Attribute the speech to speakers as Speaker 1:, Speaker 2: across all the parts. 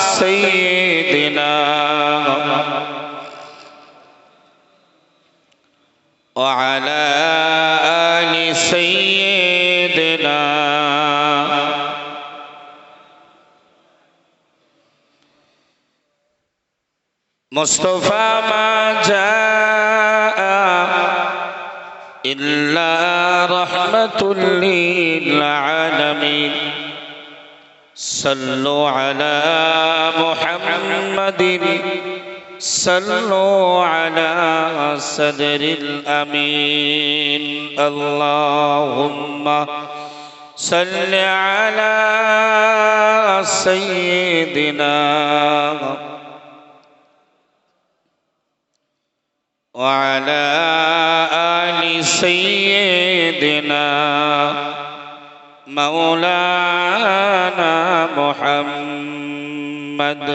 Speaker 1: سيدنا وعلى آل سيدنا مصطفى ما جاء إلا رحمة للعالمين صلوا على محمد صلوا على صدر الأمين اللهم صل على سيدنا وعلى آل سيدنا مولانا محمد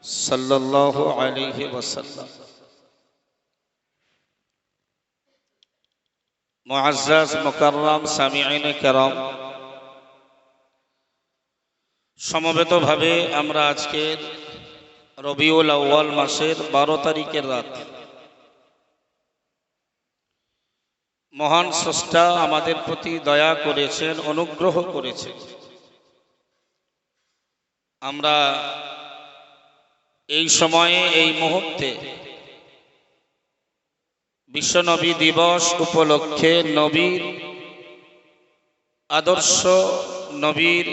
Speaker 1: صلى الله عليه وسلم মুআজ্জাজ মুকাররম সামিঈন কিরাম সমবেতভাবে আমরা আজকে রবিউল আউয়াল মাসের 12 তারিখের রাত মহান স্রষ্টা আমাদের প্রতি দয়া করেছেন, অনুগ্রহ করেছেন। আমরা এই সময়ে এই মুহূর্তে বিশ্ব নবী দিবস উপলক্ষে নবীর আদর্শ, নবীর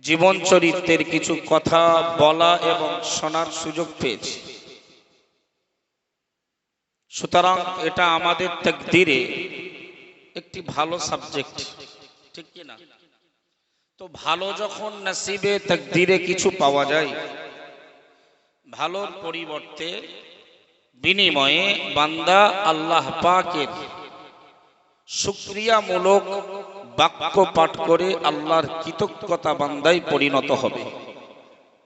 Speaker 1: জীবন চরিত্রের কিছু কথা বলা এবং শোনার সুযোগ পেয়েছি। সুতরাং এটা আমাদের তাকদীরে একটি ভালো সাবজেক্ট, ঠিক কি না? তো ভালো যখন নসিবে তাকদীরে কিছু পাওয়া যায়, ভালোর পরিবর্তে বিনিময়ে বান্দা আল্লাহ পাকের শুকরিয়ামূলক বাক্য পাঠ করে আল্লাহর কৃতজ্ঞতা বান্দায় পরিণত হবে।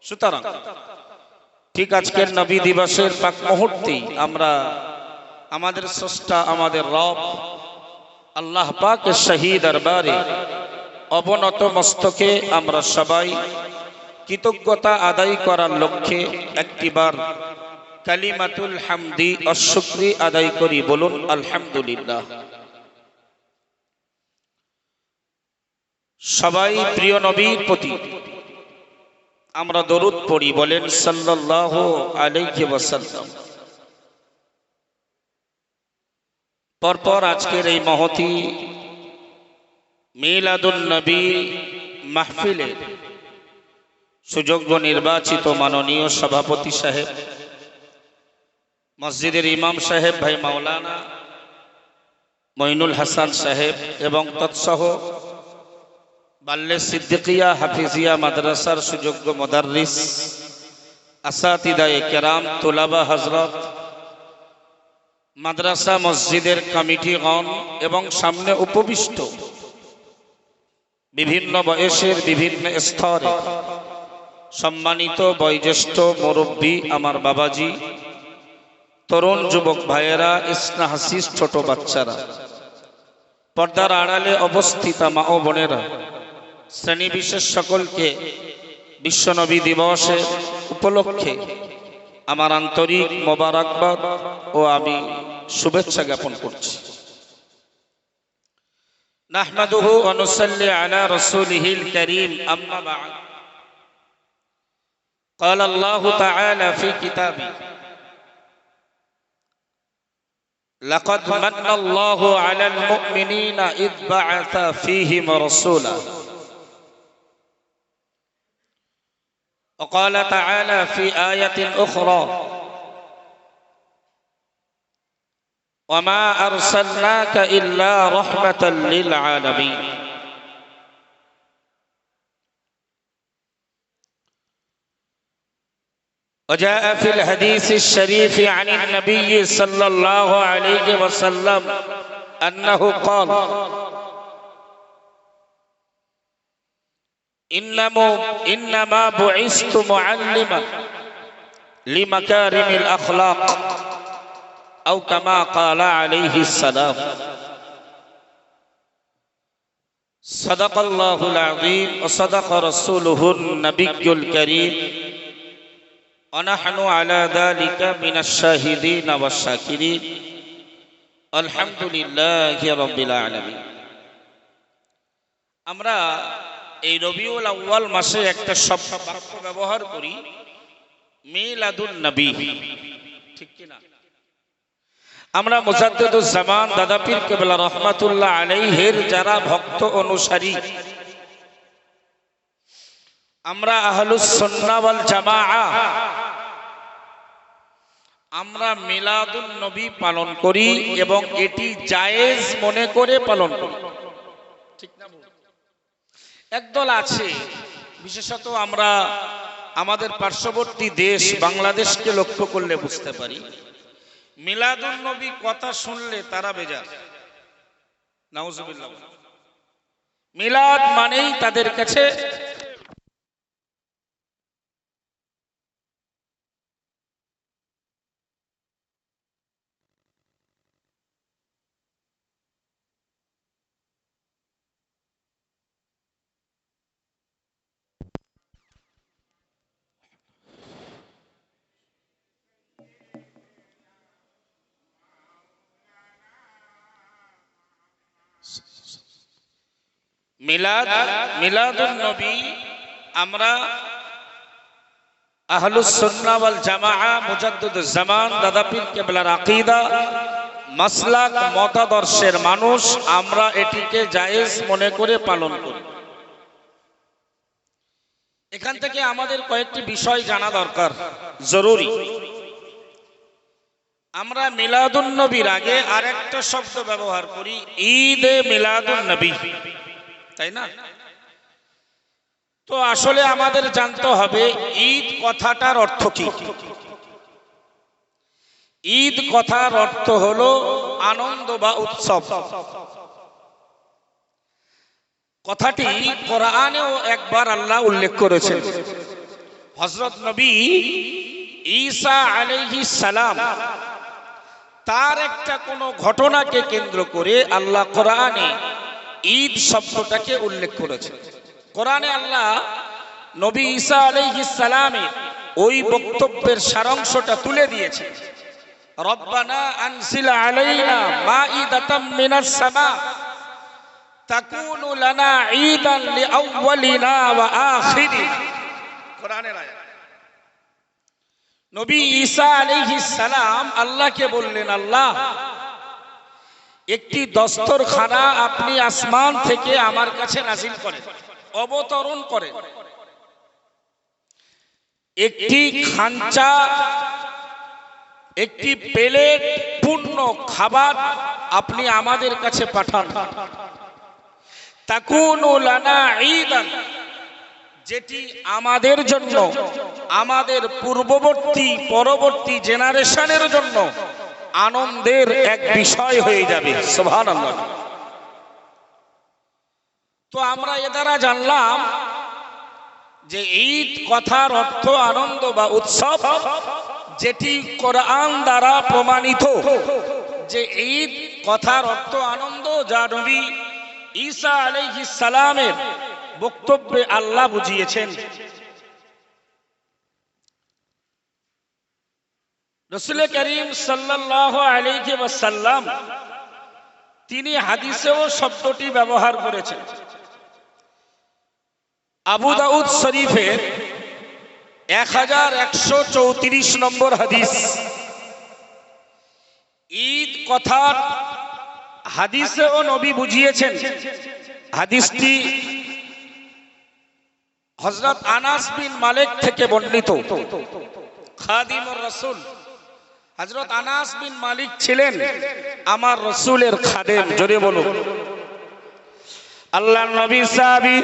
Speaker 1: সুতরাং ঠিক আজকের নবী দিবসের পাক মুহূর্তেই আমরা আমাদের স্রষ্টা, আমাদের রব আল্লাহ পাকের শাহী দরবারে অবনত মস্তকে আমরা সবাই কৃতজ্ঞতা আদায় করার লক্ষ্যে একটিবার কালিমাতুল হামদি অশুকরি আদায় করি। বলুন আলহামদুলিল্লাহ। সবাই প্রিয় নবীর প্রতি আমরা দরুদ পড়ি, বলেন সাল্লাল্লাহু আলাইহি ওয়াসাল্লাম। পরপর আজকের এই মহতি মিলাদুন নবী মাহফিলে সুযোগ্য নির্বাচিত মাননীয় সভাপতি সাহেব, মসজিদের ইমাম সাহেব ভাই মাওলানা মঈনুল হাসান সাহেব এবং তৎসহ বাল্লে সিদ্দিকিয়া হাফিজিয়া মাদ্রাসার সুযোগ্য মুদাররিস, আসাতিদায়ে কেরাম, তুলাবা হযরত, মাদ্রাসা মসজিদের কমিটিগণ এবং সামনে উপবিষ্ট বিভিন্ন বয়সের বিভিন্ন স্তরে সম্মানিত বয়োজ্যেষ্ঠ মুরব্বী, আমার বাবাজি, তরুণ যুবক ভাইয়েরা, ইসনাহাসিস ছোট বাচ্চারা, পর্দার আড়ালে অবস্থিত মা ও বোনেরা, শ্রেণী বিশেষ সকলকে বিশ্বনবী দিবসের উপলক্ষে আমার আন্তরিক মোবারকবাদ ও আমি শুভেচ্ছা জ্ঞাপন করছি। নাহমাদুহু ওয়া নুসাল্লি আলা রাসূলিহিল কারীম, আম্মা বা'দ। قال الله تعالى في كتابه لقد من الله على المؤمنين إذ بعث فيهم رسولا وقال تعالى في آية أخرى وما أرسلناك إلا رحمة للعالمين. وجاء في الحديث الشريف عن النبي صلى الله عليه وسلم أنه قال إنما بعثت معلما لمكارم الأخلاق أو كما قال عليه السلام. সাদাকাল্লাহুল আযীম ওয়া সাদাকা রাসূলুহুন নাবিয়্যুল কারীম ওয়া নাহনু আলা যালিকা মিনাশ শাহিদিন ওয়াশ শাকিরিন আলহামদুলিল্লাহি রাব্বিল আলামিন। আমরা এই রবিউল আউয়াল মাসে একটা শব্দ বাক্য ব্যবহার করি, মিলাদুন নবী, ঠিক কি না? আমরা মুজাদ্দিদুজ জামান দাদা পীর কেবলা রহমাতুল্লাহ আলাইহির যারা ভক্ত অনুসারী, আমরা আহলুস সুন্নাহ ওয়াল জামাআহ, আমরা মিলাদুন নবী পালন করি এবং এটি জায়েজ মনে করে পালন করি, ঠিক না? একদল আছে, বিশেষত আমরা আমাদের পার্শ্ববর্তী দেশ বাংলাদেশকে লক্ষ্য করলে বুঝতে পারি, মিলাদুন নবী কথা শুনলে তারা বেজার। নাউজুবিল্লাহ। মিলাদ মানেই তাদের কাছে মিলাদুন নবী আমরা আহলুস সুন্নাহ ওয়াল জামাআহ মুজাদ্দিদুজ জামান দাদা পীর কেবলার আকীদা মাসলাক মতাদর্শের মানুষ, আমরা এটিকে জায়েজ মনে করে পালন করি। এখান থেকে আমাদের কয়েকটি বিষয় জানা দরকার, জরুরি। আমরা মিলাদুন নবীর আগে আরেকটা শব্দ ব্যবহার করি, ঈদে মিলাদুন নবী, তাই না? তো আসলে আমাদের জানতে হবে ঈদ কথাটার অর্থ কি। ঈদ কথার অর্থ হলো আনন্দ বা উৎসব। কথাটি কোরআনেও একবার আল্লাহ উল্লেখ করেছেন। হযরত নবী ঈসা আলাইহিস সালাম তার একটা কোনো ঘটনাকে কেন্দ্র করে আল্লাহ কোরআনে ঈদ শব্দটাকে উল্লেখ করেছেন। কোরআনে আল্লাহ নবী ঈসা আলাইহিস সালামের ওই বক্তব্যের সারাংশটা তুলে দিয়েছে। রব্বানা আনজিল আলাইনা মাইদাতাম মিনাস সামা তাকুনু লানা ঈদান লিআউয়ালিনা ওয়া আখিরিনা। কোরআনের আয়াত। নবী ঈসা আলাইহিস সালাম আল্লাহকে বললেন, আল্লাহ একটি দস্তরখানা আপনি আসমান থেকে আমার কাছে নাজিল করেন, অবতরণ করেন। একটি খাঞ্চা, একটি প্লেট পূর্ণ খাবার আপনি আমাদের কাছে পাঠান। তাকুনু লানা ঈদান, যেটি আমাদের জন্য, আমাদের পূর্ববর্তী পরবর্তী জেনারেশনের জন্য আনন্দের এক বিষয় হয়ে যাবে। সুবহানাল্লাহ। তো আমরা এ দ্বারা জানলাম যে ঈদ কথার অর্থ আনন্দ বা উৎসব, যেটি কোরআন দ্বারা প্রমাণিত যে ঈদ কথার অর্থ আনন্দ, যা নবী ঈসা আলাইহিস সালামের বক্তব্যে আল্লাহ বুঝিয়েছেন। রাসূল করিম সাল্লাল্লাহু আলাইহি ওয়াসাল্লাম তিনি হাদিসেও শব্দটি ব্যবহার করেছেন। আবু দাউদ শরীফের 1134 নম্বর হাদিস। ঈদ কথার হাদিসেও নবী বুঝিয়েছেন। হাদিসটি হযরত আনাস বিন মালিক থেকে বর্ণিত। খাদিমুর রাসূল হযরত আনাস বিন মালিক ছিলেন আমার রাসূলের খাদেম। জোরে বলুন। আল্লাহর নবী সাহাবী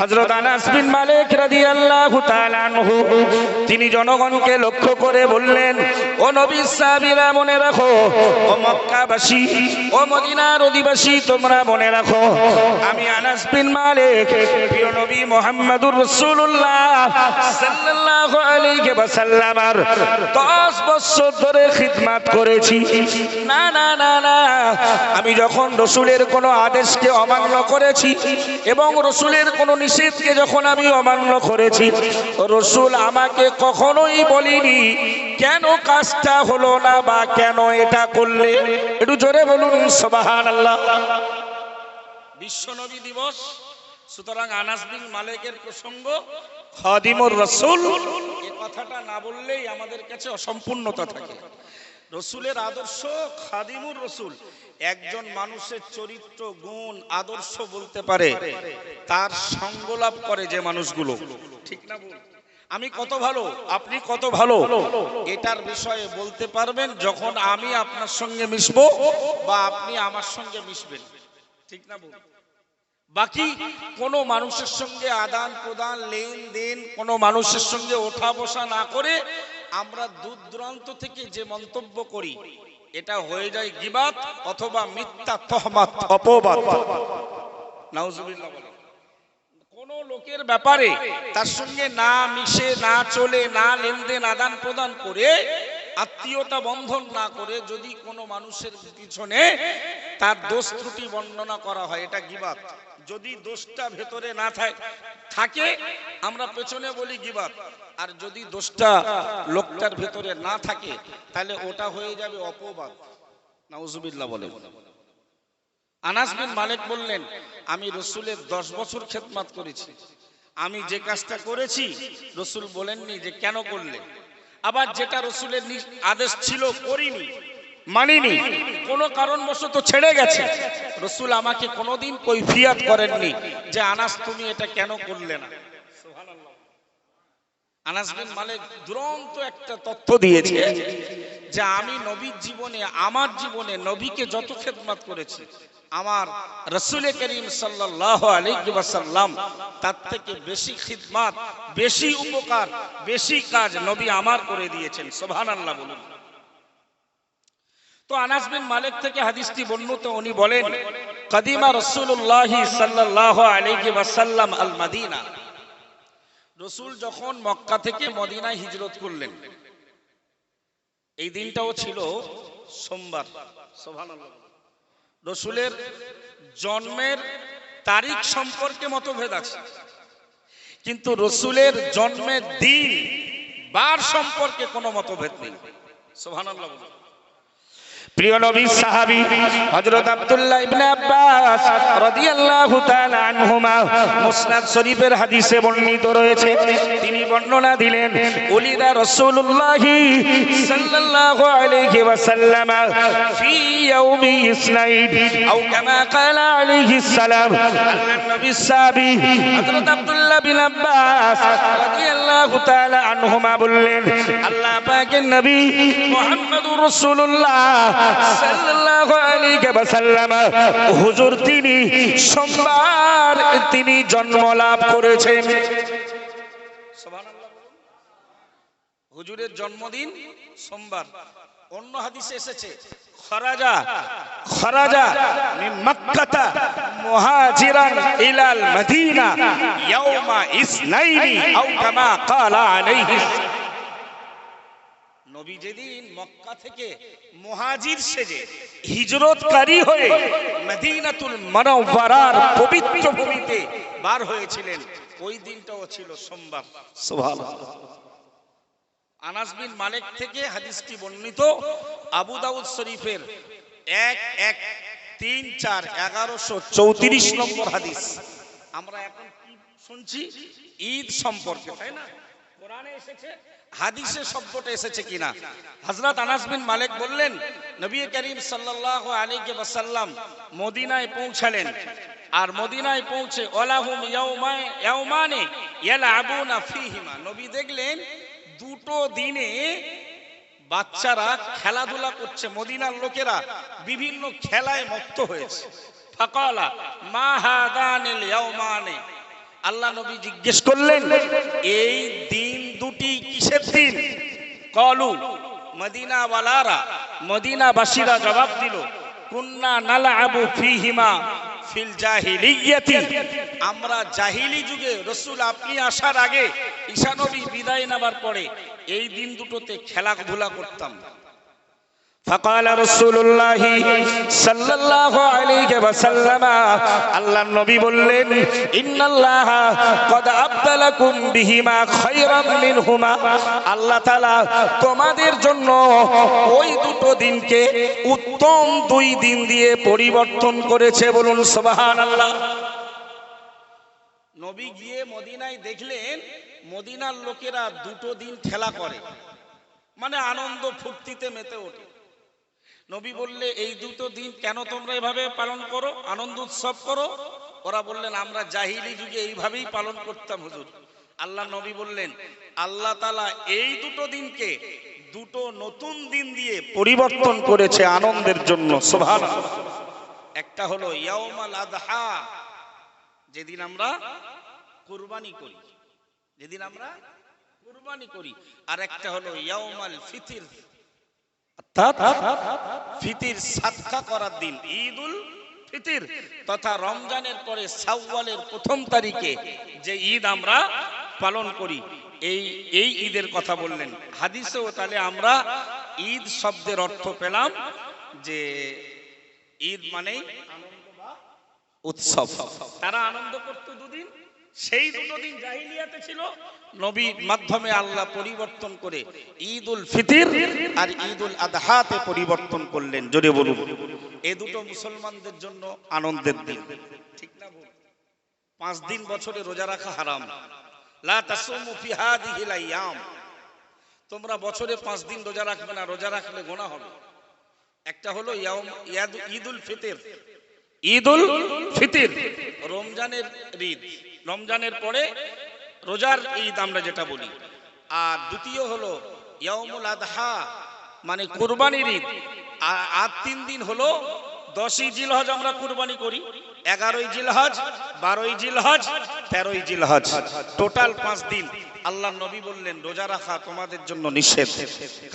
Speaker 1: হযরত আনাস বিন মালিক রাদিয়াল্লাহু তাআলা আনহু তিনি জনগণকে লক্ষ্য করে বললেন, ও নবীর সাহাবীরা মনে রাখো, ও মক্কাবাসী, ও মদিনার অধিবাসী, তোমরা মনে রাখো, আমি আনাস বিন মালিক প্রিয় নবী মুহাম্মদুর রাসূলুল্লাহ সাল্লাল্লাহু আলাইহি ওয়াসাল্লামের 10 বছর ধরে খিদমত করেছি। না না না না, আমি যখন রাসূলের কোনো আদেশকে অমান্য করেছি করেছি এবং রসুলের কোনো নিষেধকে যখন আমি অমান্য করেছি, রসুল আমাকে কখনোই বলিনি কেন কাজটা হলো না বা কেন এটা করলে। একটু জোরে বলুন সুবহানাল্লাহ। বিশ্বনবী দিবস, সুতরাং আনাস বিন মালিকের প্রসঙ্গ খাদিমুর রাসূল, এই কথাটা না বললেই আমাদের কাছে অসম্পূর্ণতা থাকে। রসুলের আদর্শ খাদিমুর রসুল। একজন মানুষের চরিত্র, গুণ, আদর্শ বলতে পারে তার সঙ্গ লাভ করে যে মানুষগুলো, ঠিক না? আমি কত ভালো, আপনি কত ভালো, এটার বিষয়ে বলতে পারবেন যখন আমি আপনার সঙ্গে মিশবো বা আপনি আমার সঙ্গে মিশবেন, ঠিক না? বাকি কোনো মানুষের সঙ্গে আদান প্রদান, লেনদেন, কোনো মানুষের সঙ্গে ওঠা বসা না করে আমরা দূর দূরান্ত থেকে যে মন্তব্য করি, এটা হয়ে যায় গীবাত অথবা মিথ্যা তহমাত, অপবাদ। নাউজুবিল্লাহ বলেন। কোন লোকের ব্যাপারে তার সঙ্গে না মিশে, না চলে, না লেনদেন আদান প্রদান করে, আত্মীয়তা বন্ধন না করে যদি কোনো মানুষের পিছনে তার দোষ ত্রুটি বর্ণনা করা হয়, এটা গীবাত। যদি দোষটা ভেতরে না থাকে আমরা পেছনে বলি গীবাত, আর যদি দোষটা লোকটার ভেতরে না থাকে তাহলে ওটা হয়ে যাবে অপবাদ। নাউজুবিল্লাহ বলেন। আনাস বিন মালিক বললেন, আমি রসুলের 10 বছর খেদমত করেছি, আমি যে কাজটা করেছি রসুল বলেননি যে কেন করলে। আবার যেটা রসুলের আদেশ ছিল করিনি, মানিনি, কোনো কারণবশত ছেড়ে গেছে, রসুল আমাকে কোনোদিন কৈফিয়ত করেননি যে আনাস তুমি এটা কেন করলে না। সুবহানাল্লাহ। আনাস বিন মালিক দুরন্ত একটা তথ্য দিয়েছে যে আমি নবীর জীবনে, আমার জীবনে নবীকে যত খেদমত করেছি, আমার রাসূল করিম সাল্লাল্লাহু আলাইহি ওয়াসাল্লাম তার থেকে বেশি খিদমত, বেশি উপকার, বেশি কাজ নবী আমার করে দিয়েছেন। সুবহানাল্লাহ বলুন। তো আনাস বিন মালিক থেকে হাদিসটি বর্ণিত, উনি বলেন, কাদিমা রাসূলুল্লাহ সাল্লাল্লাহু আলাইহি ওয়াসাল্লাম আল মদিনা। রসুল যখন মক্কা থেকে মদিনায় হিজরত করলেন, এই দিনটাও ছিল সোমবার। সুবহানাল্লাহ। রসুলের জন্মের তারিখ সম্পর্কে মতভেদ আছে, কিন্তু রসুলের জন্মের দিন, বার সম্পর্কে কোনো মতভেদ নেই। সুবহানাল্লাহ। প্রিয় নবী সাহাবী হযরত আব্দুল্লাহ ইবনে আব্বাস রাদিয়াল্লাহু তাআলা আনহুমা, মুসনাদ শরীফের হাদিসে বর্ণিত রয়েছে, তিনি বর্ণনা দিলেন, উলিদা রাসূলুল্লাহ সাল্লাল্লাহু আলাইহি ওয়াসাল্লাম ফি ইয়াউমি ইসনাইন আও কামা ক্বালা আলাইহিস সালাম। আল্লাহর নবী সাহাবী হযরত আব্দুল্লাহ বিন আব্বাস রাদিয়াল্লাহু তাআলা আনহুমা বললেন, আল্লাহ পাকের নবী মুহাম্মদুর রাসূলুল্লাহ সাল্লাল্লাহু আলাইহি ওয়াসাল্লাম হুজুর তিনি সোমবার তিনি জন্ম লাভ করেছেন। সুবহানাল্লাহ। হুজুরের জন্মদিন সোমবার। অন্য হাদিসে এসেছে খরাজা মিন মক্কাতা মুহাজিরান ইলাল মদিনা ইয়াউমা ইসনাইনি আও কামা ক্বালা আলাইহি। নবী যেদিন মক্কা থেকে মুহাজির সেজে হিজরতকারী হয়ে মদিনাতুল মুনাওয়ারার পবিত্র ভূমিতে বার হয়েছিলেন, ওই দিনটাও ছিল সোমবার। সুবহানাল্লাহ। আনাস বিন মালিক থেকে হাদিসটি বর্ণিত, আবু দাউদ শরীফের 1134 নম্বর হাদিস। আমরা এখন কি শুনছি? ঈদ সম্পর্কে, তাই না? কোরআনে এসেছে, হাদিসে শব্দটা এসেছে কিনা? হযরত আনাস বিন মালিক বললেন, নবী করিম সাল্লাল্লাহু আলাইহি ওয়াসাল্লাম মদিনায় পৌঁছালেন, আর মদিনায় পৌঁছে ওয়ালাহুম ইয়াউমানে ইয়ালাবুনা ফীহিমা, নবী দেখলেন দুটো দিনে বাচ্চারা খেলাধুলা করছে, মদিনার লোকেরা বিভিন্ন খেলায় মত্ত হয়েছে। ফাকালা মা হাদানিল ইয়াউমানে, আল্লাহ নবী জিজ্ঞেস করলেন, এই দিন দুটি কিসের দিন? কলু, মদিনাওয়ালারা, মদিনাবাসীরা জবাব দিল, কুন্না নালআবু ফীহিমা ফিল জাহিলিয়্যাতি, আমরা জাহিলি যুগে, রাসূল আপনি আসার আগে, ঈসা নবী বিদায় নেবার পরে এই দিন দুটোতে খেলাধুলা করতাম। فقال رسول الله صلى الله عليه وسلم আল্লাহর নবী বললেন ইন্নাল্লাহ قد أبدلكم بهما خيرا منهما আল্লাহ তাআলা তোমাদের জন্য ওই দুটো দিনকে উত্তম দুই দিন দিয়ে পরিবর্তন করেছে, বলুন সুবহানাল্লাহ। নবী গিয়ে মদিনায় দেখলেন মদিনার লোকেরা দুটো দিন ঠেলা করে, মানে আনন্দ ফুর্তিতে মেতে ওঠে। নবী বললে এই দুটো দিন কেন তোমরা এভাবে পালন করো, আনন্দ উৎসব করো? ওরা বললেন আমরা জাহিলি যুগে এইভাবেই পালন করতাম হুজুর। আল্লাহ নবী বললেন আল্লাহ তাআলা এই দুটো দিনকে দুটো নতুন দিন দিয়ে পরিবর্তন করেছে আনন্দের জন্য, সুবহানাল্লাহ। একটা হলো ইয়াউমাল আযহা, যেদিন আমরা কুরবানি করি, যেদিন আমরা কুরবানি করি, আর একটা হলো ইয়াউমাল ফিতর, অর্থাৎ ফিতর সাদকা করার দিন, ঈদুল ফিতর তথা রমজানের পরে শাওয়ালের প্রথম তারিখে যে ঈদ আমরা পালন করি, এই ঈদের কথা বললেন হাদিসেও। তাহলে আমরা ঈদ শব্দের অর্থ পেলাম যে ঈদ মানেই আনন্দ বা উৎসব। তারা আনন্দ করতো দুদিন, সেই দুটো দিন জাহিলিয়াতে ছিল, নবীর মাধ্যমে আল্লাহ পরিবর্তন করে ঈদুল ফিতর আর ঈদুল আযহাতে পরিবর্তন করলেন। জোরে বলুন, এই দুটো মুসলমানদের জন্য আনন্দের দিন, ঠিক না? 5 দিন বছরে রোজা রাখা হারাম। লা তাসুমু ফি হাযিহিল আইয়াম, তোমরা বছরে 5 দিন রোজা রাখবে না, রোজা রাখলে গুনাহ হবে। একটা হলো ঈদুল ফিতর, ঈদুল ফিতর রমজানের ঈদ, রমজানের পরে রোজার ঈদ আমরা যেটা বলি। আর দ্বিতীয় হলো ইয়াউমুল আযহা, মানে কুরবানির ঈদ। আর 3 দিন হলো 10ই জিলহজ আমরা কুরবানি করি, 11ই জিলহজ, 12ই জিলহজ, 13ই জিলহজ, টোটাল 5 দিন। আল্লাহ নবী বললেন রোজা রাখা তোমাদের জন্য নিষেধ,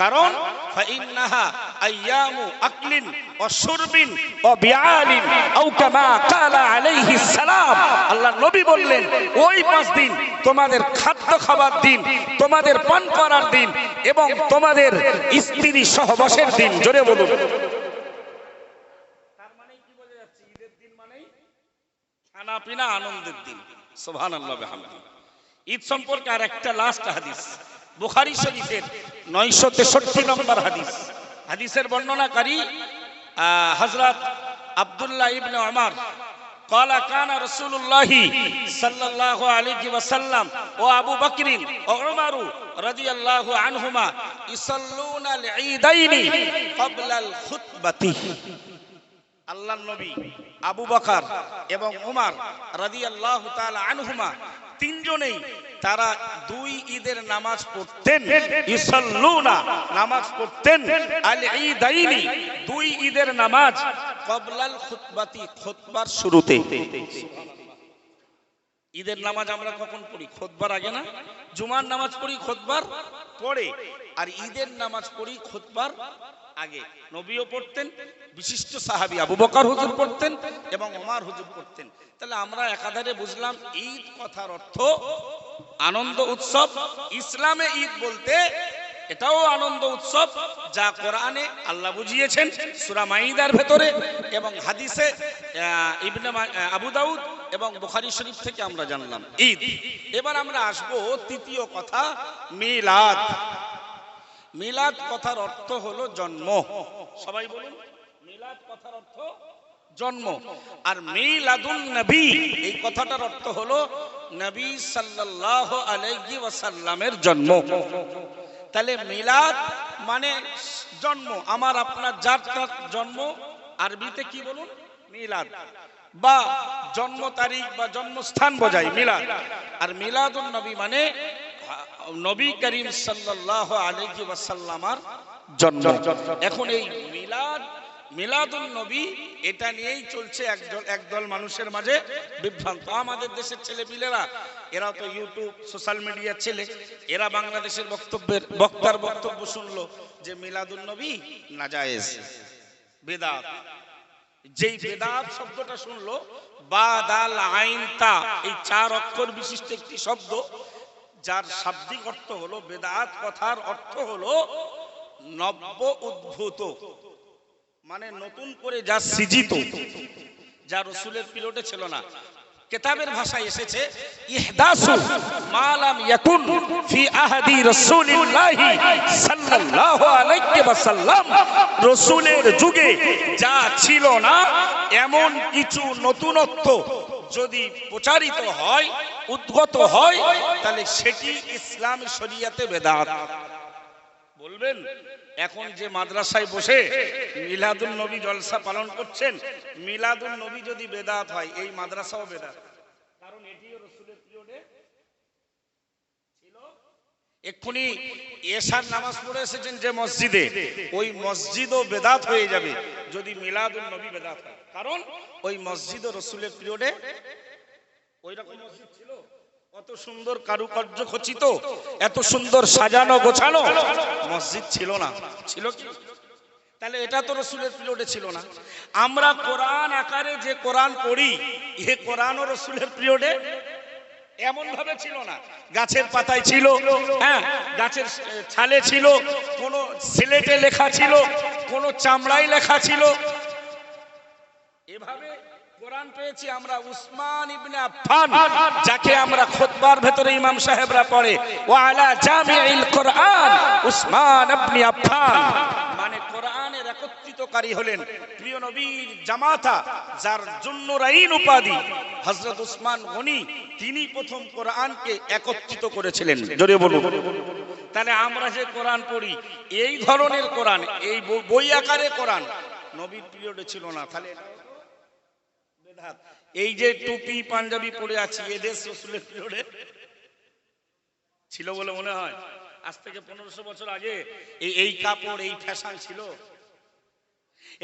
Speaker 1: কারণ ফাইন্নাহা আইয়ামু আকলিন ওয়া শুরবিন ওয়া বিআলিন আও কামা ক্বালা আলাইহিস সালাম। আল্লাহ নবী বললেন ওই 5 দিন তোমাদের খাদ্য খাবার দিন, তোমাদের পান করার দিন এবং তোমাদের স্ত্রী সহবাসের দিন। জোরে বলুন। তার মানে কি বোঝা যাচ্ছে? ঈদের দিন মানে খানা পিনা আনন্দের দিন। সুবহানাল্লাহ বিহামদিহি। ঈদ সম্পর্কে আর একটা লাস্ট হাদিস, বুখারী শরীফের 963 নম্বর হাদিস। হাদিসের বর্ণনাকারী হযরত আব্দুল্লাহ ইবনে ওমর قال كان رسول الله صلى الله عليه وسلم وابو بكر وعمر رضي الله عنهما يصلون العيدين قبل الخطبه। আল্লাহর নবী, আবু বকর এবং উমর রাদিয়াল্লাহু তাআলা আনহুমা তিনজনেই তারা 2 ঈদের নামাজ পড়তেন। ইসাল্লুনা, নামাজ পড়তেন, আল ঈদাইনি, 2 ঈদের নামাজ, ক্বাবলাল খুতবাতি, খুতবার শুরুতে। ঈদের নামাজ আমরা কখন পড়ি? খুতবার আগে না? জুমার নামাজ পড়ি খুতবার পরে, আর ঈদের নামাজ পড়ি খুতবার আগে। নবীও পড়তেন, বিশিষ্ট সাহাবী আবু বকর হুজুর পড়তেন এবং ওমর হুজুর পড়তেন। তাহলে আমরা একাধারে বুঝলাম ঈদ কথার অর্থ আনন্দ উৎসব। ইসলামে ঈদ বলতে এটাও আনন্দ উৎসব, যা কোরআনে আল্লাহ বুঝিয়েছেন সূরা মাইদার ভেতরে এবং হাদিসে ইবনে আবু দাউদ এবং বুখারী শরীফ থেকে আমরা জানলাম ঈদ। এবার আমরা আসবো তৃতীয় কথা, মিলাদ। মিলাদ কথার অর্থ হলো জন্ম। সবাই বলুন, মিলাদ কথার অর্থ জন্ম। আর মিলাদুন নবী এই কথাটার অর্থ হলো নবী সাল্লাল্লাহু আলাইহি ওয়াসাল্লামের জন্ম। তাহলে মিলাদ মানে জন্ম, আমার আপনার যার তার জন্ম, আরবিতে কি বলুন? মিলাদ, বা জন্ম তারিখ বা জন্মস্থান বোঝায় মিলাদ। আর মিলাদুন নবী মানে নবী করিম সাল্লাল্লাহু আলাইহি ওয়াসাল্লামের জন্ম। এখন এই মিলাদ, মিলাদুন নবী, এটা নিয়েই চলছে একদল মানুষের মাঝে বিভ্রান্ত। আমাদের দেশের ছেলেপিলেরা, এরা তো ইউটিউব সোশ্যাল মিডিয়ার ছেলে, এরা বাংলাদেশের বক্তার বক্তব্য শুনলো যে মিলাদুন নবী নাজায়েজ, বেদাত। যেই বেদাত শব্দটা শুনলো, বা দাল আইন তা, এই 4 অক্ষর বিশিষ্ট একটি শব্দ, যার শাব্দিক অর্থ হলো বেদাত, কথার অর্থ হলো নব্য উদ্ভূত মানে নতুন করে যা সৃজিত, যা রাসূলের পিরিয়ডে ছিল না। কিতাবের ভাষায় এসেছে ইহদাসু মা লাম ইয়াকুন ফি আহাদি রাসূলিল্লাহি সাল্লাল্লাহু আলাইহি ওয়াসাল্লাম, রাসূলের যুগে যা ছিল না এমন কিছু নতুনত্ব যদি প্রচারিত হয়, উদ্গত হয়, তাহলে সেটি ইসলামী শরীয়তে বেদাত। বলবেন এখন যে মাদ্রাসায় বসে মিলাদুন নবী জলসা পালন করছেন, মিলাদুন নবী যদি বেদাত হয়, এই মাদ্রাসাও বেদাত, কারণ এটিও রাসূলের পিরিয়ডে ছিল। এক্ষুনি এশার নামাজ পড়ে এসেছেন যে মসজিদে, ওই মসজিদও বেদাত হয়ে যাবে যদি মিলাদুন নবী বেদাত হয়, কারণ ওই মসজিদও রাসূলের পিরিয়ডে ওই রকম মসজিদ ছিল। কত সুন্দর কারুকার্য খচিত, এত সুন্দর সাজানো গোছানো মসজিদ ছিল না। ছিল কি? তাহলে এটা তো রাসূলের পিরিয়ডে ছিল না। আমরা কোরআন আকারে যে কোরআন পড়ি, এই কোরআনও রাসূলের পিরিয়ডে এমন ভাবে ছিল না। গাছের পাতায় ছিল, হ্যাঁ, গাছের ছালে ছিল, কোন সিলেটে লেখা ছিল, কোন চামড়ায় লেখা ছিল। এভাবে কোরআন পেয়েছি আমরা উসমান ইবনে আফফান, যাকে আমরা খুতবার ভেতরে ইমাম সাহেবরা পড়ে ওয়া আলা জামিউল কোরআন উসমান ইবনে আফফান, মানে কোরআনের একত্রিতকারী হলেন প্রিয় নবীর জামাতা, যার জুন্নুরাইন উপাধি হযরত উসমান গনি, তিনি প্রথম কোরআনকে একত্রিত করেছিলেন। জোরে বলুন। তাহলে আমরা যে কোরআন পড়ি, এই ধরনের কোরআন, এই বই আকারে কোরআন নবীর পিরিয়ডে ছিল না। তাহলে এই যে টুপি পাঞ্জাবি পরে আছি, এদেশ রাসূলের পিরিয়ডে ছিল বলে মনে হয়? আজ থেকে 1500 বছর আগে এই কাপড়, এই ফ্যাশন ছিল?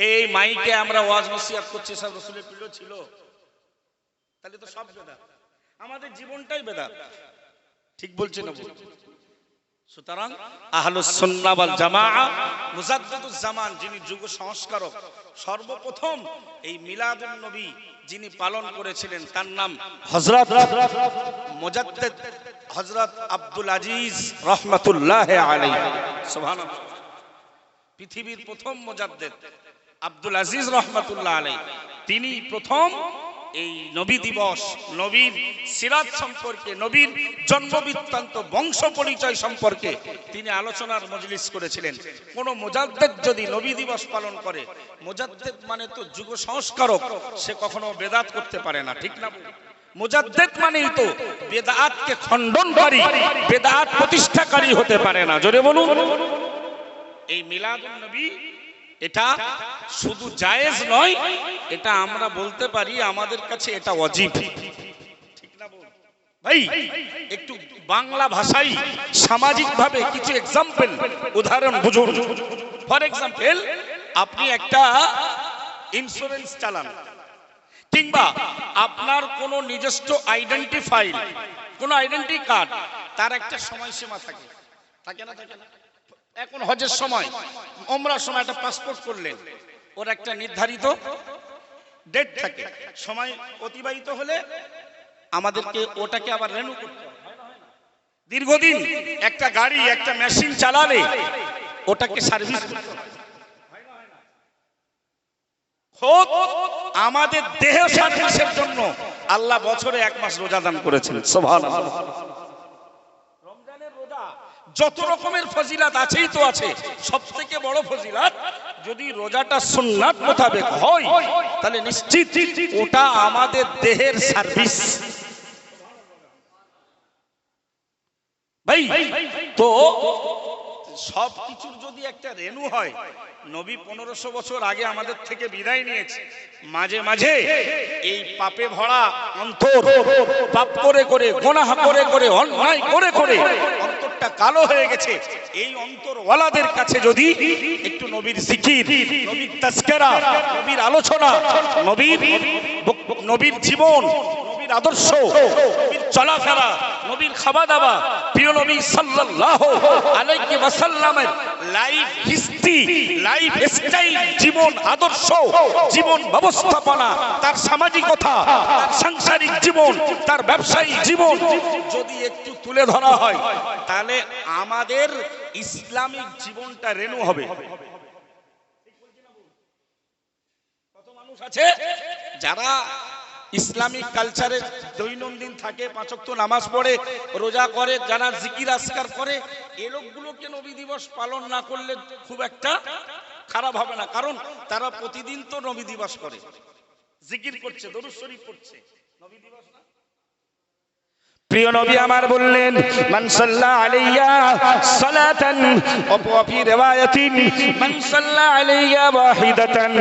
Speaker 1: এই মাইকে আমরা ওয়াজ নসিহত করছি, সব রাসূলের পিরিয়ড ছিল? তাহলে তো সব বেদাত, আমাদের জীবনটাই বেদাত। ঠিক বলছি না? সুতরাং আহলুস সুন্নাহ ওয়াল জামাআহ মুজাদ্দিদুজ জামান, যিনি যুগ সংস্কারক, সর্বপ্রথম এই মিলাদুন নবী যিনি পালন করেছিলেন, তার নাম হযরত মুজাদ্দিদ হযরত আব্দুল আজিজ রাহমাতুল্লাহি আলাইহি। সুবহানাল্লাহ। পৃথিবীর প্রথম মুজাদ্দিদ আব্দুল আজিজ রাহমাতুল্লাহি আলাইহি, তিনি প্রথম এই নবী দিবস, নবীর সিরাত সম্পর্কে, নবীর জন্ম বৃত্তান্ত, বংশ পরিচয় সম্পর্কে তিনি আলোচনার মজলিস করেছিলেন। কোন মুজাদ্দিদ যদি নবী দিবস পালন করে, মুজাদ্দিদ মানে তো যুগ সংস্কারক, সে কখনো বেদাত করতে পারে না। ঠিক না? মুজাদ্দিদ মানেই তো বেদাতকে খণ্ডনকারী, বেদাত প্রতিষ্ঠাকারী হতে পারে না। জোরে বলুন। এই মিলাদুন নবী এটা শুধু জায়েজ নয়, এটা আমরা বলতে পারি আমাদের কাছে এটা ওয়াজিব। ঠিক না ভাই? একটু বাংলা ভাষায় সামাজিক ভাবে কিছু এক্সাম্পল, উদাহরণ বুঝুন। ফর এক্সাম্পল, আপনি একটা ইন্স্যুরেন্স চালান, কিংবা আপনার কোনো নিজস্ব আইডেন্টি ফাইল, কোনো আইডেন্টি কার্ড, তার একটা সময়সীমা থাকে, থাকে না? থাকে না? এখন হজের সময়, ওমরার সময় একটা পাসপোর্ট করলেন, ওর একটা নির্ধারিত ডেট থাকে। সময় অতিবাহিত হলে আমাদেরকে ওটাকে আবার রিনিউ করতে হয়। দীর্ঘদিন একটা গাড়ি, একটা মেশিন চালালে ওটাকে সার্ভিস করতে হয়। আমাদের দেহ সার্ভিসের জন্য আল্লাহ বছরে 1 মাস রোজা দান করেছেন। সুবহানাল্লাহ। রমজানের রোজা যত রকমের ফজিলাত আছেই তো আছে, সবথেকে বড় ফজিলাত যদি রোজাটা সুন্নাত মোতাবেক হয়, তাহলে নিশ্চিত ওটা আমাদের দেহের সার্ভিস। ভাই তো সব কিছুর যদি একটা রেনু হয়, নবী 1500 বছর আগে আমাদের থেকে বিদায় নিয়েছে, মাঝে মাঝে এই পাপে ভরা অন্তর, পাপ করে করে, গুনাহ করে করে, অন্যায় করে করে অন্তরটা কালো হয়ে গেছে। এই অন্তরওয়ালাদের কাছে যদি একটু নবীর জিকির, নবীর তাজকিরা, নবীর আলোচনা, নবীর জীবন, নবীর আদর্শ, নবীর চলাফেরা, নবীর খাওয়া দাওয়া, প্রিয় নবী সাল্লাল্লাহু আলাইহি ওয়াসাল্লামের লাইফ হিস্ট্রি, লাইফ স্টাইল, জীবন আদর্শ, জীবন ব্যবস্থাপনা, তার সামাজিকতা, তার সাংসারিক জীবন, তার ব্যবসায়িক জীবন যদি একটু তুলে ধরা হয় তাহলে আমাদের ইসলামিক জীবনটা রেনু হবে। কত মানুষ আছে যারা ইসলামিক কালচারে দৈনন্দিন থাকে, পাঁচ ওয়াক্ত নামাজ পড়ে, রোজা করে, যারা জিকির আজকার করে, এই লোকগুলোকে নবী দিবস পালন না করলে খুব একটা খারাপ হবে না, কারণ তারা প্রতিদিন তো নবী দিবস করে, জিকির করছে, দরুদ শরীফ পড়ছে, নবী দিবস না। প্রিয় নবী আমার বললেন, মান সাল্লা আলাইয়া সালাতান ওয়া ফি রিওয়ায়াতিন মান সাল্লা আলাইয়া ওয়াহিদাতান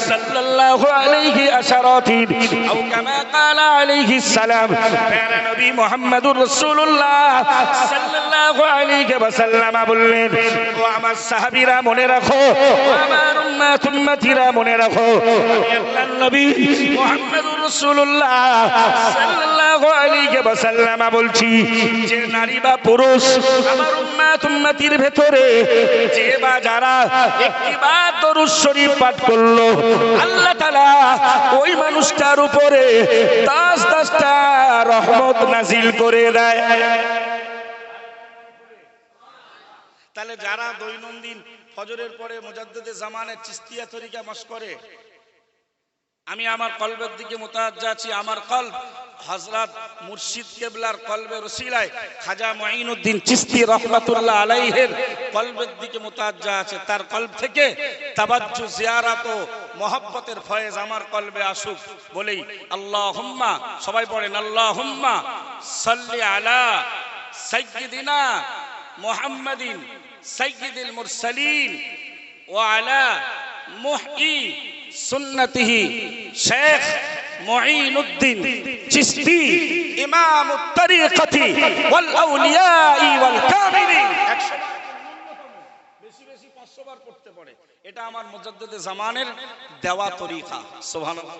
Speaker 1: সাল্লাল্লাহু আলাইহি আশারাতিন আও কামা ক্বালা আলাইহি সালাম। প্যারা নবী মুহাম্মদুর রাসূলুল্লাহ সাল্লাল্লাহু আলাইহি ওয়াসাল্লাম বললেন, ও আমার সাহাবীরা মনে রাখো, ও আমার উম্মতিরা মনে রাখো, আল্লাহর নবী মুহাম্মদুর রাসূলুল্লাহ সাল্লাল্লাহু আলাইহি ওয়াসাল্লাম বলছি যে নারী বা পুরুষ আমার উম্মতির ভেতরে যে বা যারা একটিবার দরুদ শরীফ পাঠ করলো, আল্লাহ তাআলা ওই মানুষটার উপরে 10টা রহমত নাজিল করে দেয়। তাহলে যারা দৈনন্দিন ফজরের পরে মুজাদ্দিদে জামানের চিশতিয়া তরিকা মশ করে, আমি আমার কলবের দিকে মুতাওয়াজ্জা আছি, আমার কলব হযরত মুর্শিদ কেবলার কলবের ওসিলায় খাজা মুঈনুদ্দিন চিশতি রাহমাতুল্লাহ আলাইহির কলবের দিকে মুতাওয়াজ্জা আছে, তার কলব থেকে তাবাজ্জু জিয়ারত ও মহব্বতের ফয়েজ আমার কলবে আসুক বলেই আল্লাহুম্মা, সবাই পড়েন আল্লাহুম্মা সাল্লি আলা সাইয়্যিদিনা মুহাম্মাদিন সাইয়্যিদিল মুরসালিন ওয়া আলা মুহয়ি সুন্নতিহি শেখ মুঈনুদ্দিন চিশতি ইমামুত তরিকতি ওয়াল আউলিয়াই ওয়াল কামিলিন। 100 বার বেশি বেশি 500 বার পড়তে পড়ে, এটা আমার মুজাদ্দিদে জামানের দেওয়া তরিকা। সুবহানাল্লাহ।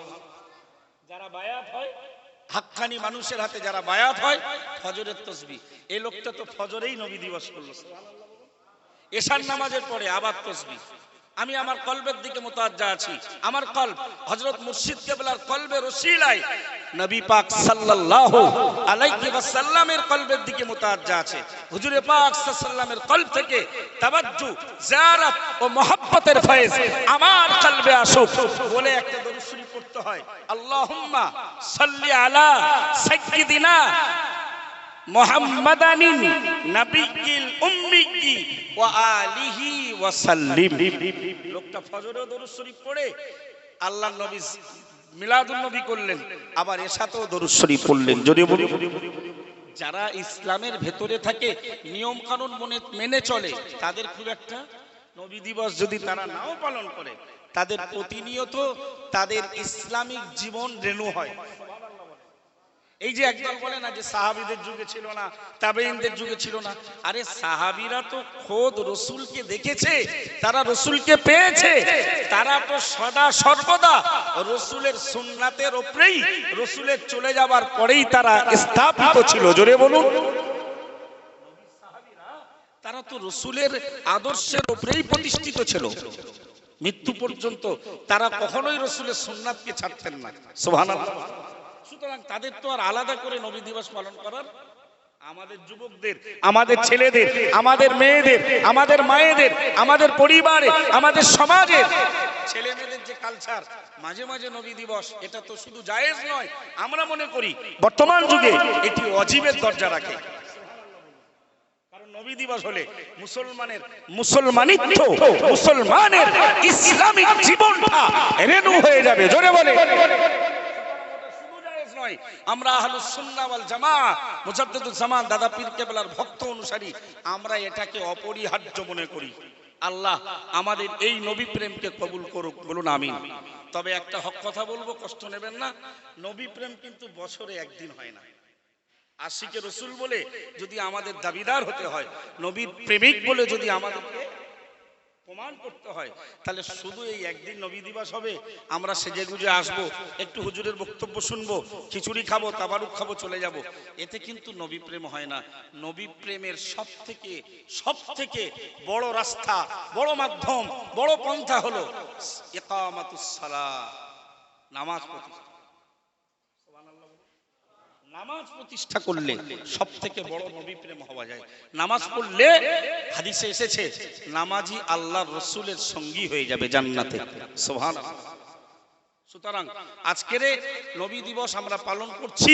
Speaker 1: যারা বায়াত হয়, হাক্কানি মানুষের হাতে যারা বায়াত হয়, ফজরের তাসবিহ, এই লোকটা তো ফজরেই নবী দিবস করলো, সুবহানাল্লাহ। এশার নামাজের পরে আবার তাসবিহ। আমি আমার কলবের দিকে মুতাওয়াজ্জা আছি, আমার কলব হযরত মুর্শিদ কেবলার কলবের ওসিলায় নবী পাক সাল্লাল্লাহু আলাইহি ওয়াসাল্লামের কলবের দিকে মুতাওয়াজ্জা আছে। হুজুরে পাক সাল্লাল্লাহু আলাইহি ওয়াসাল্লামের কলব থেকে তাওয়াজ্জু, জিয়ারত ও মুহাব্বতের ফয়েজ আমার কলবে আসুক বলে একটা দরুদ শরীফ পড়তে হয়। আল্লাহুম্মা সাল্লি আলা সাইয়্যিদিনা মুহাম্মাদানিন নাবিয়্যিল উম্মিয়্যি ওয়া আলিহি ওয়া সাল্লিম। লোকটা ফজরেও দরুদ শরীফ পড়ে, আল্লাহর নবী মিলাদুন নবী করলেন, আবার এশাতেও দরুদ শরীফ পড়লেন। যদি বলি যারা ইসলামের ভেতরে থাকে, নিয়ম কানুন মেনে চলে, তাদের খুব একটা নবী দিবস যদি তারা নাও পালন করে, তাদের প্রতিনিয়ত তাদের ইসলামিক জীবন রেনু হয়। এই যে একদল বলে না যে সাহাবীদের যুগে ছিল না, তাবেঈনদের যুগে ছিল না, আরে সাহাবীরা তো খোদ রাসূলকে দেখেছে, তারা রাসূলকে পেয়েছে, তারা তো সদা সর্বদা রাসূলের সুন্নাতের উপরেই, রাসূলের চলে যাবার পরেই তারা স্থাপিত ছিল। জোরে বলুন, সাহাবীরা তারা তো রাসূলের আদর্শের উপরেই প্রতিষ্ঠিত ছিল, মৃত্যু পর্যন্ত তারা কখনোই রাসূলের সুন্নাতকে ছাড়তেন না। সুবহানাল্লাহ। সুতরাং তাদের তো আর আলাদা করে নবী দিবস পালন করার, আমাদের যুবকদের, আমাদের ছেলেদের, আমাদের মেয়েদের, আমাদের মায়েদের, আমাদের পরিবারে, আমাদের সমাজের ছেলে মেয়েদের যে কালচার, মাঝে মাঝে নবী দিবস, এটা তো শুধু জায়েজ নয়, আমরা মনে করি বর্তমান যুগে এটি ওয়াজিবের দরজা রাখে। কারণ নবী দিবস হলে মুসলমানের মুসলমানিত্ব, মুসলমানের ইসলামিক জীবনটা রেনু হয়ে যাবে। জোরে বলে, আমরা আহলুস সুন্নাহ ওয়াল জামাআহ মুজাদ্দিদুল জামান দাদা পীর কেবলার ভক্ত অনুসারী, আমরা এটাকে অপরিহার্য মনে করি। আল্লাহ আমাদের এই নবী প্রেমকে কবুল করুক, বলুন আমিন। তবে একটা হক কথা বলবো, কষ্ট নেবেন না, নবী প্রেম কিন্তু বছরে একদিন হয় না। আশিকে রাসূল বলে যদি আমাদের দাবিদার হতে হয়, নবীর প্রেমিক বলে যদি আমাদেরকে প্রমাণ করতে হয়। তাহলে শুধু এই একদিন নবী দিবস হবে, আমরা সেজে গুজে আসবো, একটু হুজুরের বক্তব্য শুনবো, খিচুড়ি খাবো, তাবারুক খাবো, চলে যাব, এতে কিন্তু নবী প্রেম হয় না। নবী প্রেমের সব থেকে বড় রাস্তা, বড় মাধ্যম, বড় পন্থা হলো ইকামাতুস সালাহ, নামাজ প্রতিষ্ঠা। নামাজ প্রতিষ্ঠা করলে সব থেকে বড় নবী প্রেম হওয়া যায়। নামাজ পড়লে হাদিসে এসেছে নামাজি আল্লাহর রাসূলের সঙ্গী হয়ে যাবে জান্নাতে। সুবহানাল্লাহ। সুতরাং আজকের নবী দিবস আমরা পালন করছি,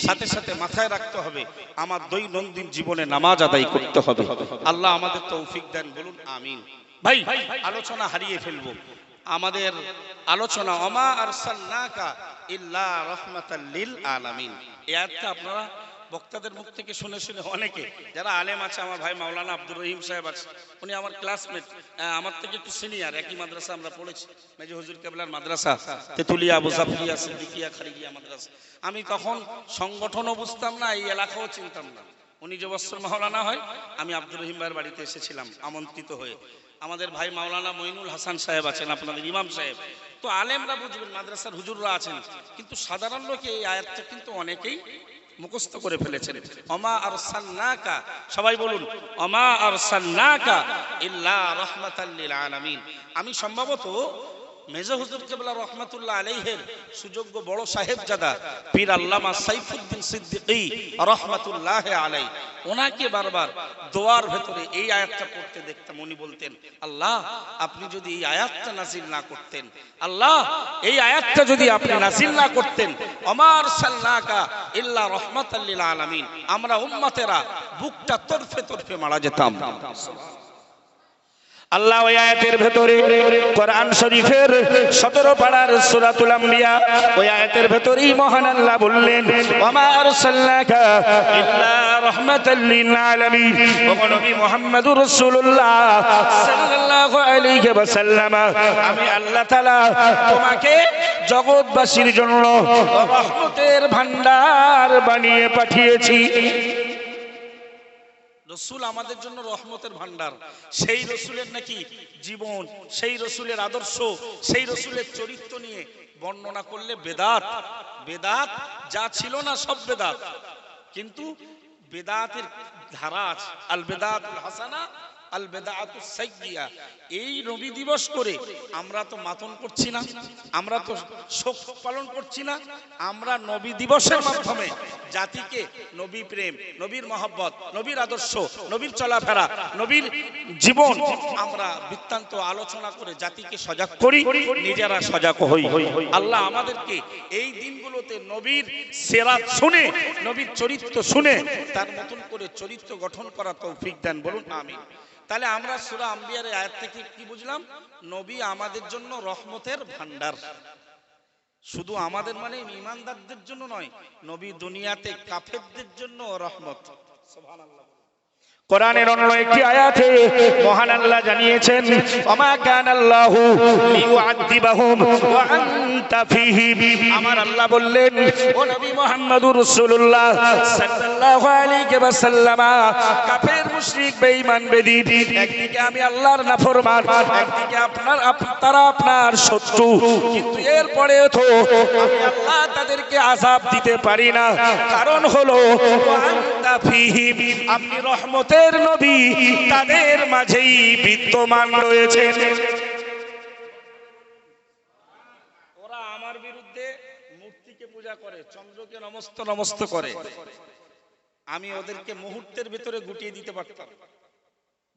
Speaker 1: সাথে সাথে মাথায় রাখতে হবে আমার দৈনন্দিন জীবনে নামাজ আদায় করতে হবে। আল্লাহ আমাদের তৌফিক দেন, বলুন আমিন। ভাই আলোচনা হারিয়ে ফেলবো। আমাদের আলোচনা ওমা আরসালনাকা ইল্লা রাহমাতাল লিল আলামিন। এই আয়াতটা আপনারা বক্তাদের মুখ থেকে শুনে অনেকে যারা আলেম আছে, আমার ভাই মাওলানা আব্দুর রহিম সাহেব আছে, উনি আমার ক্লাসমেট, আমার থেকে একটু সিনিয়র, একই মাদ্রাসা আমরা পড়েছি, মেজর হুজুর কেবলার মাদ্রাসা, তেতুলিয়া, আবু জাফরিয়া, সিদ্দিকিয়া, খারিজিয়া মাদ্রাসা। আমি তখন সংগঠনও বুঝতাম না, এই এলাকাও চিনতাম না। উনি যে বছর মাওলানা হয়, আমি আব্দুর রহিম ভাইয়ের বাড়িতে এসেছিলাম আমন্ত্রিত হয়ে। আমাদের ভাই মাওলানা মঈনুল হাসান সাহেব আছেন, আপনাদের ইমাম সাহেব। তো আলেমরা বুঝবেন, মাদ্রাসার হুজুররা আছেন, কিন্তু সাধারণ লোকে এই আয়াতটা কিন্তু অনেকেই মুখস্থ করে ফেলেছেন। ওমা আরসালনাকা, সবাই বলুন ওমা আরসালনাকা ইল্লা রাহমাতাল লিল আলামিন। আমি সম্ভবত মেজর হুজুর কেবলা রহমাতুল্লাহ আলাইহির সুযোগ্য বড় সাহেবজাদা পীর আল্লামা সাইফুদ্দিন সিদ্দিকী রহমাতুল্লাহ আলাইহি, ওনাকে বারবার দোয়ার ভেতরে এই আয়াতটা পড়তে দেখতাম। উনি বলতেন, আল্লাহ আপনি যদি এই আয়াতটা নাযিল না করতেন, আল্লাহ এই আয়াতটা যদি আপনি নাযিল না করতেন, ওমা আরসালনাকা ইল্লা রাহমাতাল লিল আলামিন, আমরা উম্মতেরা বুকটা তরফে তরফে মারা যেতাম। আল্লাহ ওই আয়াতের ভেতরে কোরআন শরীফের 17 পারার সূরাতুল আম্বিয়া, ওই আয়াতের ভেতরেই মহান আল্লাহ বললেন ওমা আরসালনাকা ইল্লা রাহমাতাল লিল আলামিন। ও নবী মুহাম্মদুর রাসূলুল্লাহ সাল্লাল্লাহু আলাইহি ওয়াসাল্লাম, আমি আল্লাহ তাআলা তোমাকে জগৎবাসীর জন্য রহমতের ভান্ডার বানিয়ে পাঠিয়েছি। রসুল আমাদের জন্য রহমতের ভান্ডার। সেই রসুলের নাকি জীবন, সেই রসুলের আদর্শ, সেই রসুলের চরিত্র নিয়ে বর্ণনা করলে বেদাত, বেদাত যা ছিল না সব বেদাত, কিন্তু বেদাতের ধারা আছে, আল বেদাতুল হাসানা আল বেদাতুস সাইয়্যিয়া। এই নবী দিবস করে আমরা তো মাতন করছি না, আমরা তো শোক পালন করছি না, আমরা নবী দিবসের মাধ্যমে জাতিকে নবী প্রেম, নবীর মহব্বত, নবীর আদর্শ, নবীর চলাফেরা, নবীর জীবন আমরা বৃত্তান্ত আলোচনা করে জাতিকে সজাগ করি, নিজেরা সজাগ হই। আল্লাহ আমাদেরকে এই দিনগুলোতে নবীর সিরাত শুনে, নবীর চরিত্র শুনে তার মতন করে চরিত্র গঠন করা তৌফিক দেন, বলুন আমিন। তাহলে আমরা সূরা আম্বিয়ার আয়াত থেকে কি বুঝলাম? নবী আমাদের জন্য রহমতের ভান্ডার। শুধু আমাদের মানে ঈমানদারদের জন্য নয়, নবী দুনিয়াতে কাফেরদের জন্য রহমত। সুবহানাল্লাহ। কোরআনের অন্য একটি আয়াতে মহান আল্লাহ জানিয়েছেন ওমা কানাল্লাহু লিউআযিবাহুম ওয়া আনতা ফীহিম। আমার আল্লাহ বললেন, ও নবী মুহাম্মদুর রাসূলুল্লাহ সাল্লাল্লাহু আলাইহি ওয়াসাল্লাম, কাফের মুশরিক বেঈমান বেদিন, একদিকে আমি আল্লাহর নাফরমান, একদিকে তারা আপনার শত্রু, কিন্তু এরপরেও তো আমি আল্লাহ তাদেরকে আযাব দিতে পারি না, কারণ হলো ওয়া আনতা ফীহিম, আপনি রহমত নবী তাদের মাঝেই বিদ্যমান রয়েছেন। ওরা আমার বিরুদ্ধে মূর্তিকে পূজা করে, চন্দ্রকে নমস্ত করে, আমি ওদেরকে মুহূর্তের ভিতরে গুটিয়ে দিতে পারতাম,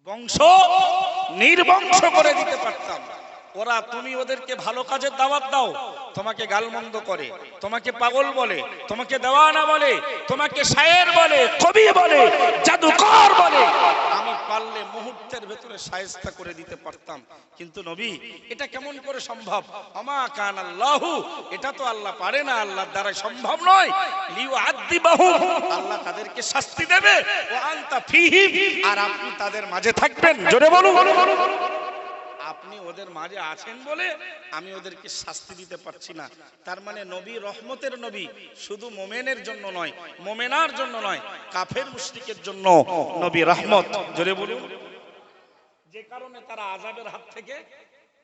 Speaker 1: বংশ নির্বংশ করে দিতে পারতাম। ওরা, তুমি ওদেরকে ভালো কাজের দাওয়াত দাও, তোমাকে গালমন্দ করে, তোমাকে পাগল বলে, তোমাকে দেওয়ানা বলে, তোমাকে শায়ের বলে, কবি বলে, জাদুকর বলে, আমি পারলে মুহূর্তের ভেতরে শায়েস্তা করে দিতে পারতাম। কিন্তু নবী, এটা কেমন করে সম্ভব? ওমা কানাল্লাহু, এটা তো আল্লাহ পারে না, আল্লাহর দ্বারা সম্ভব নয়। লিউআযিবাহুম, আল্লাহ তাদেরকে শাস্তি দেবে, ওয়া আনতা ফীহিম, আর আপনি তাদের মাঝে থাকবেন। জোরে বলুন। আপনি ওদের মাঝে আছেন বলে আমি ওদেরকে শাস্তি দিতে পারছি না। তার মানে নবী রহমতের নবী, শুধু মোমেনের জন্য নয়, মোমেনার জন্য নয়, কাফের মুশরিকের জন্য নবী রহমত। জোরে বলুন। যে কারণে তারা আযাবের হাত থেকে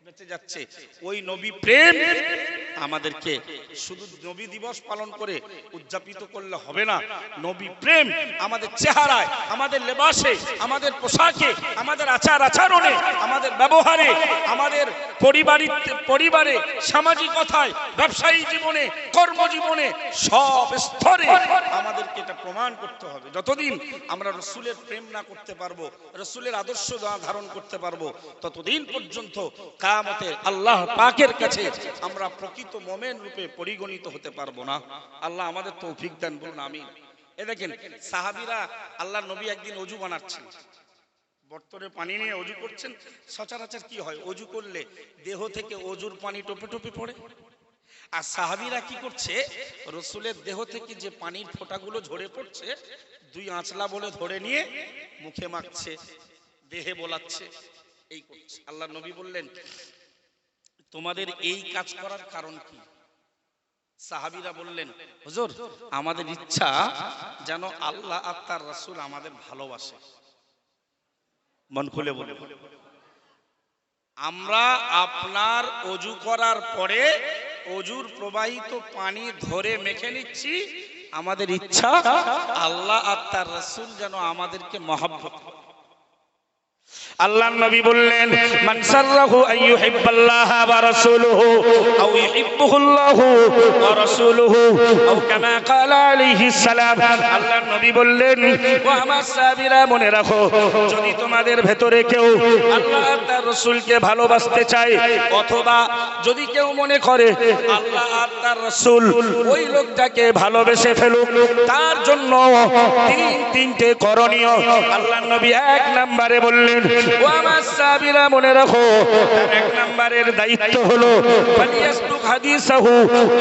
Speaker 1: বেঁচে যাচ্ছে। ওই নবী প্রেম আমাদেরকে শুধু নবী দিবস পালন করে উদযাপিত করলে হবে না। নবী প্রেম আমাদের চেহারায়, আমাদের লেবাসে, আমাদের পোশাকে, আমাদের আচার আচরণে, আমাদের ব্যবহারে, আমাদের পরিবারে, সামাজিকতায়, ব্যবসায়ী জীবনে, কর্মজীবনে, সব স্তরে আমাদেরকে এটা প্রমাণ করতে হবে। যতদিন আমরা রাসূলের প্রেম না করতে পারবো, রাসূলের আদর্শ ধারণ করতে পারবো, ততদিন পর্যন্ত কিয়ামতে আল্লাহ পাকের কাছে আমরা প্রকৃত মুমিন রূপে পরিগণিত হতে পারবো না। আল্লাহ আমাদের তৌফিক দান, বলুন আমিন। এ দেখেন সাহাবীরা আল্লাহর নবী একদিন ওযু বানাচ্ছেন, বর্তনে পানি নিয়ে ওযু করছেন। সচরাচর কি হয়, ওযু করলে দেহ থেকে ওযুর পানি টোপে টোপে পড়ে। আর সাহাবীরা কি করছে, রাসূলের দেহ থেকে যে পানির ফোঁটাগুলো ঝরে পড়ছে, দুই আঁচলা বলে ধরে নিয়ে মুখে মাখছে, দেহে বোলাচ্ছে, এই করছে। আল্লাহ নবী বললেন, তোমাদের এই কাজ করার কারণ কি? সাহাবীরা বললেন, হুজুর আমাদের ইচ্ছা যেন আল্লাহ আর তার রাসূল আমাদের ভালোবাসে। মন খুলে বলে, আমরা আপনার ওযু করার পরে ওযুর প্রবাহিত পানি ধরে মেখে নিচ্ছি, আমাদের ইচ্ছা আল্লাহ আর তার রাসূল যেন আমাদেরকে মহব্বত করে। আল্লাহর নবী বললেন, মান সাররাহু আইয়ুহিব্বাল্লাহা ওয়া রাসূলুহু আও ইউহিব্বুহুল্লাহু ওয়া রাসূলুহু আও কামা ক্বালা আলাইহিস সালাম। আল্লাহর নবী বললেন, ও আমার সাহাবীরা মনে রাখো, যদি তোমাদের ভেতরে কেউ আল্লাহ আর তার রাসূলকে ভালোবাসতে চায়, অথবা যদি কেউ মনে করে আল্লাহ আর তার রাসূল ওই লোকটাকে ভালোবেসে ফেলুক, তার জন্য তিনটে করণীয়। আল্লাহর নবী এক নম্বরে বললেন, ও আমার সাহাবীরা মনে রাখো, এক নম্বরের দায়িত্ব হলো ফালিয়াসদুক হাদিসাহু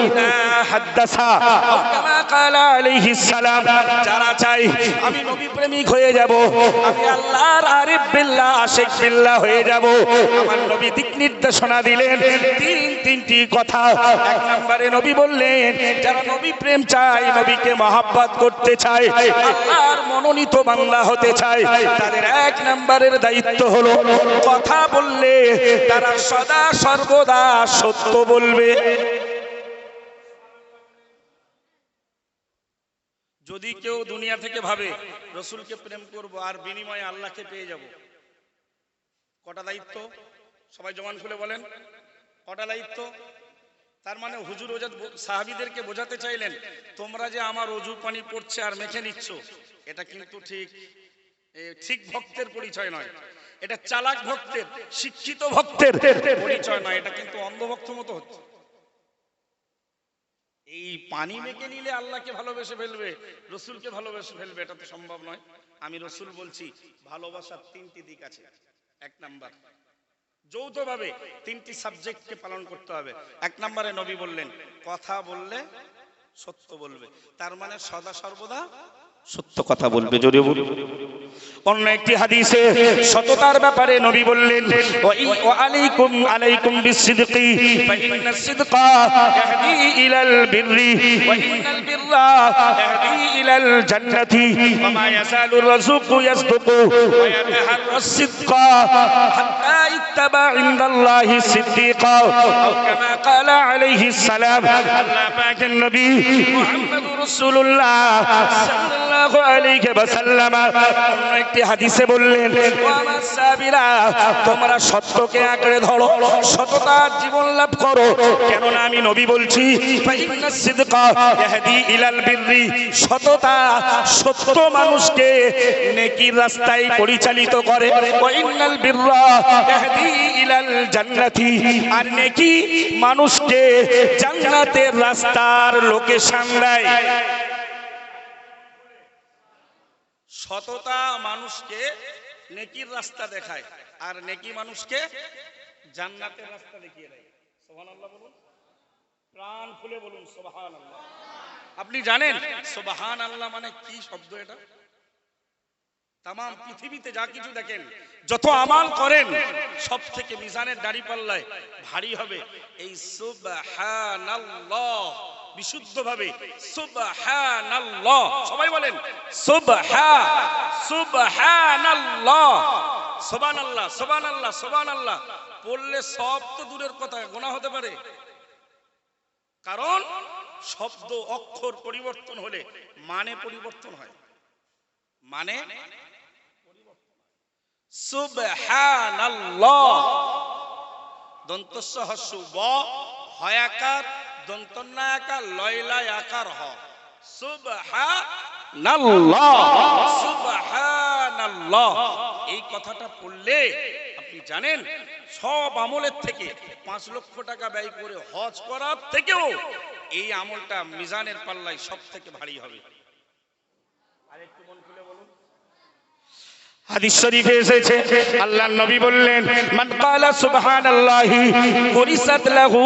Speaker 1: ইদা হাদাসা আও কামা ক্বালা আলাইহিস সালাম। যারা চাই আমি নবী প্রেমিক হয়ে যাব, আমি আল্লাহর আরিফ বিল্লাহ আশিক বিল্লাহ হয়ে যাব, আমার নবী দিক নির্দেশনা দিলেন তিনটি কথা। এক নম্বরে নবী বললেন, যারা নবী প্রেম চায়, নবীকে মহব্বত করতে চায়, আল্লাহর মনোনীত বান্দা হতে চায়, তাদের এক নম্বরের দায়িত্ব হলো কথা বললে তারা সদা সর্বদা সত্য বলবে। যদি কেউ দুনিয়া থেকে ভাবে রাসূলকে প্রেম করব আর বিনিময়ে আল্লাহকে পেয়ে যাব, কটা দায়িত্ব? সবাই জবান খুলে বলেন, কটা দায়িত্ব? তার মানে হুজুর সাহাবীদেরকে বোঝাতে চাইলেন, তোমরা যে আমার ওযু পানি পড়ছে আর মেখে নিচ্ছ, এটা কিন্তু ঠিক ভক্তের পরিচয় নয়, এটা চালাক ভক্তের, শিক্ষিত ভক্তের পরিচয় নয়, এটা কিন্তু অন্ধভক্ত মতো হচ্ছে। এই পানি মেখে নিলে আল্লাহকে ভালোবেসে ফেলবে, রাসূলকে ভালোবেসে ফেলবে, এটা তো সম্ভব নয়। আমি রাসূল বলছি, ভালোবাসার তিনটি দিক আছে। এক নাম্বার, যৌথভাবে তিনটি সাবজেক্টকে পালন করতে হবে। এক নম্বরে নবী বললেন, কথা বললে সত্য বলবে, তার মানে সদা সর্বদা সত্য কথা বলবে। জোরে বলুন। অন্য একটি হাদিসে সততার ব্যাপারে নবী বললেন, ওয়া আলাইকুম বিসিদকি ফাইন্নাস সিদকা ইয়াহদি ইলাল বিররি ওয়া ইন্নাল বিররা ইয়াহদি ইলাল জান্নাতি ওয়া মা ইয়াসালুর রাযুকু ইয়াসদুকু ওয়া ইয়াতাহাররাস সিদকা হাত্তা ইত্তাবা ইনদাল্লাহি সিদ্দিকা আও কামা ক্বালা আলাইহিস সালাম। আল্লাহ পাকের নবী মুহাম্মদুর রাসূলুল্লাহ সাল্লাল্লাহু আলাইহি ওয়াসাল্লাম একটি হাদিসে বললেন, ও আমার সাহাবীরা, তোমরা সত্যকে আঁকড়ে ধরো, সততার জীবন লাভ করো, কেননা আমি নবী বলছি, ফাইন্নাস সিদকা ইয়াহদি ইলাল বিররি, সততা সত্য মানুষকে নেকির রাস্তায় পরিচালিত করে, ওয়া ইন্নাল বিররা ইয়াহদি ইলাল জান্নাতি, আর নেকি মানুষকে জান্নাতের রাস্তার লোকেশন দেয়। সততা মানুষকে নেকির রাস্তা দেখায়, আর নেকি মানুষকে জান্নাতের রাস্তা দেখিয়ে দেয়। সুবহানাল্লাহ বলুন, প্রাণ খুলে বলুন সুবহানাল্লাহ। আপনি জানেন সুবহানাল্লাহ মানে কি শব্দ? এটা তাম পৃথিবীতে যা কিছু দেখেন, যত আমাল করেন, সব থেকে মিজানের দাড়িপাল্লায় ভারী হবে এই সুবহানাল্লাহ। বিশুদ্ধভাবে সুবহানাল্লাহ, সবাই বলেন সুবহানাল্লাহ। সুবহানাল্লাহ সুবহানাল্লাহ সুবহানাল্লাহ পড়লে সব তো দূরের কথা, গুনাহ হতে পারে। কারণ শব্দ অক্ষর পরিবর্তন হলে মানে পরিবর্তন হয়, মানে সুবহানাল্লাহ দন্তস্য হস্য ব হয়াকার দন্তন্নায়াকার লয়লায়াকার হ সুবহানাল্লাহ সুবহানাল্লাহ। এই কথাটা পড়লে আপনি জানেন সব আমলের থেকে 5 লক্ষ টাকা ব্যয় করে হজ করার থেকেও এই আমলটা মিজানের পাল্লায় সব থেকে ভারী হবে। আরেকটু মন খুলে বলুন। হাদিস শরীফে এসেছে আল্লাহর নবী বললেন মান ক্বালা সুবহানাল্লাহি কুরিসাত লাহু,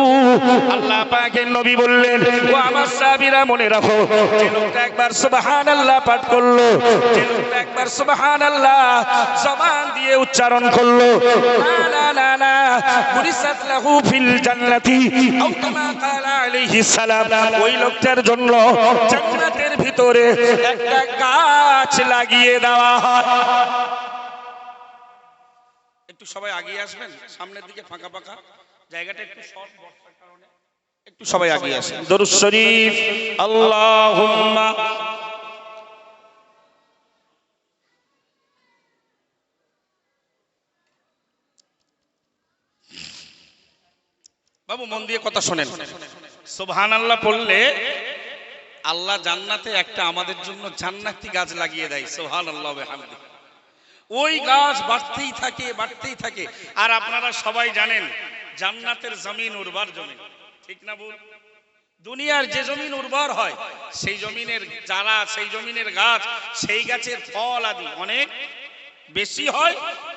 Speaker 1: আল্লাহ পাকের নবী বললেন ও আমার সাহাবীরা মনে রাখো, যে লোকটা একবার সুবহানাল্লাহ পাঠ করলো, যে লোকটা একবার সুবহানাল্লাহ জবান দিয়ে উচ্চারণ করলো, না না না কুরিসাত লাহু ফিল জান্নাতি আও কামা ক্বালা আলাইহিস সালাম, ওই লোকটার জন্য জান্নাতের ভিতরে একটা গাছ লাগিয়ে দেওয়া হয়। একটু সবাই আগিয়ে আসবেন, সামনের দিকে ফাঁকা ফাঁকা জায়গাটা একটু শর্ট, বর্ষার কারণে একটু সবাই আগিয়ে আসেন। দরুদ শরীফ আল্লাহুম্মা বাবু মন দিয়ে কথা শোনেন। সুবহানাল্লাহ পড়লে আল্লাহ জান্নাতে একটা আমাদের জন্য জান্নাতি গাছ লাগিয়ে দেয়। সুবহানাল্লাহ ওয়া বিহামদিহি। ওই গাছ বাড়তেই থাকে বাড়তেই থাকে। আর আপনারা সবাই জানেন জান্নাতের জমিন উর্বর জমিন, ঠিক না বল? দুনিয়ার যে জমিন উর্বর হয় সেই জমিনের চারা, সেই জমিনের গাছ, সেই গাছের ফল আদি অনেক বেশি হয়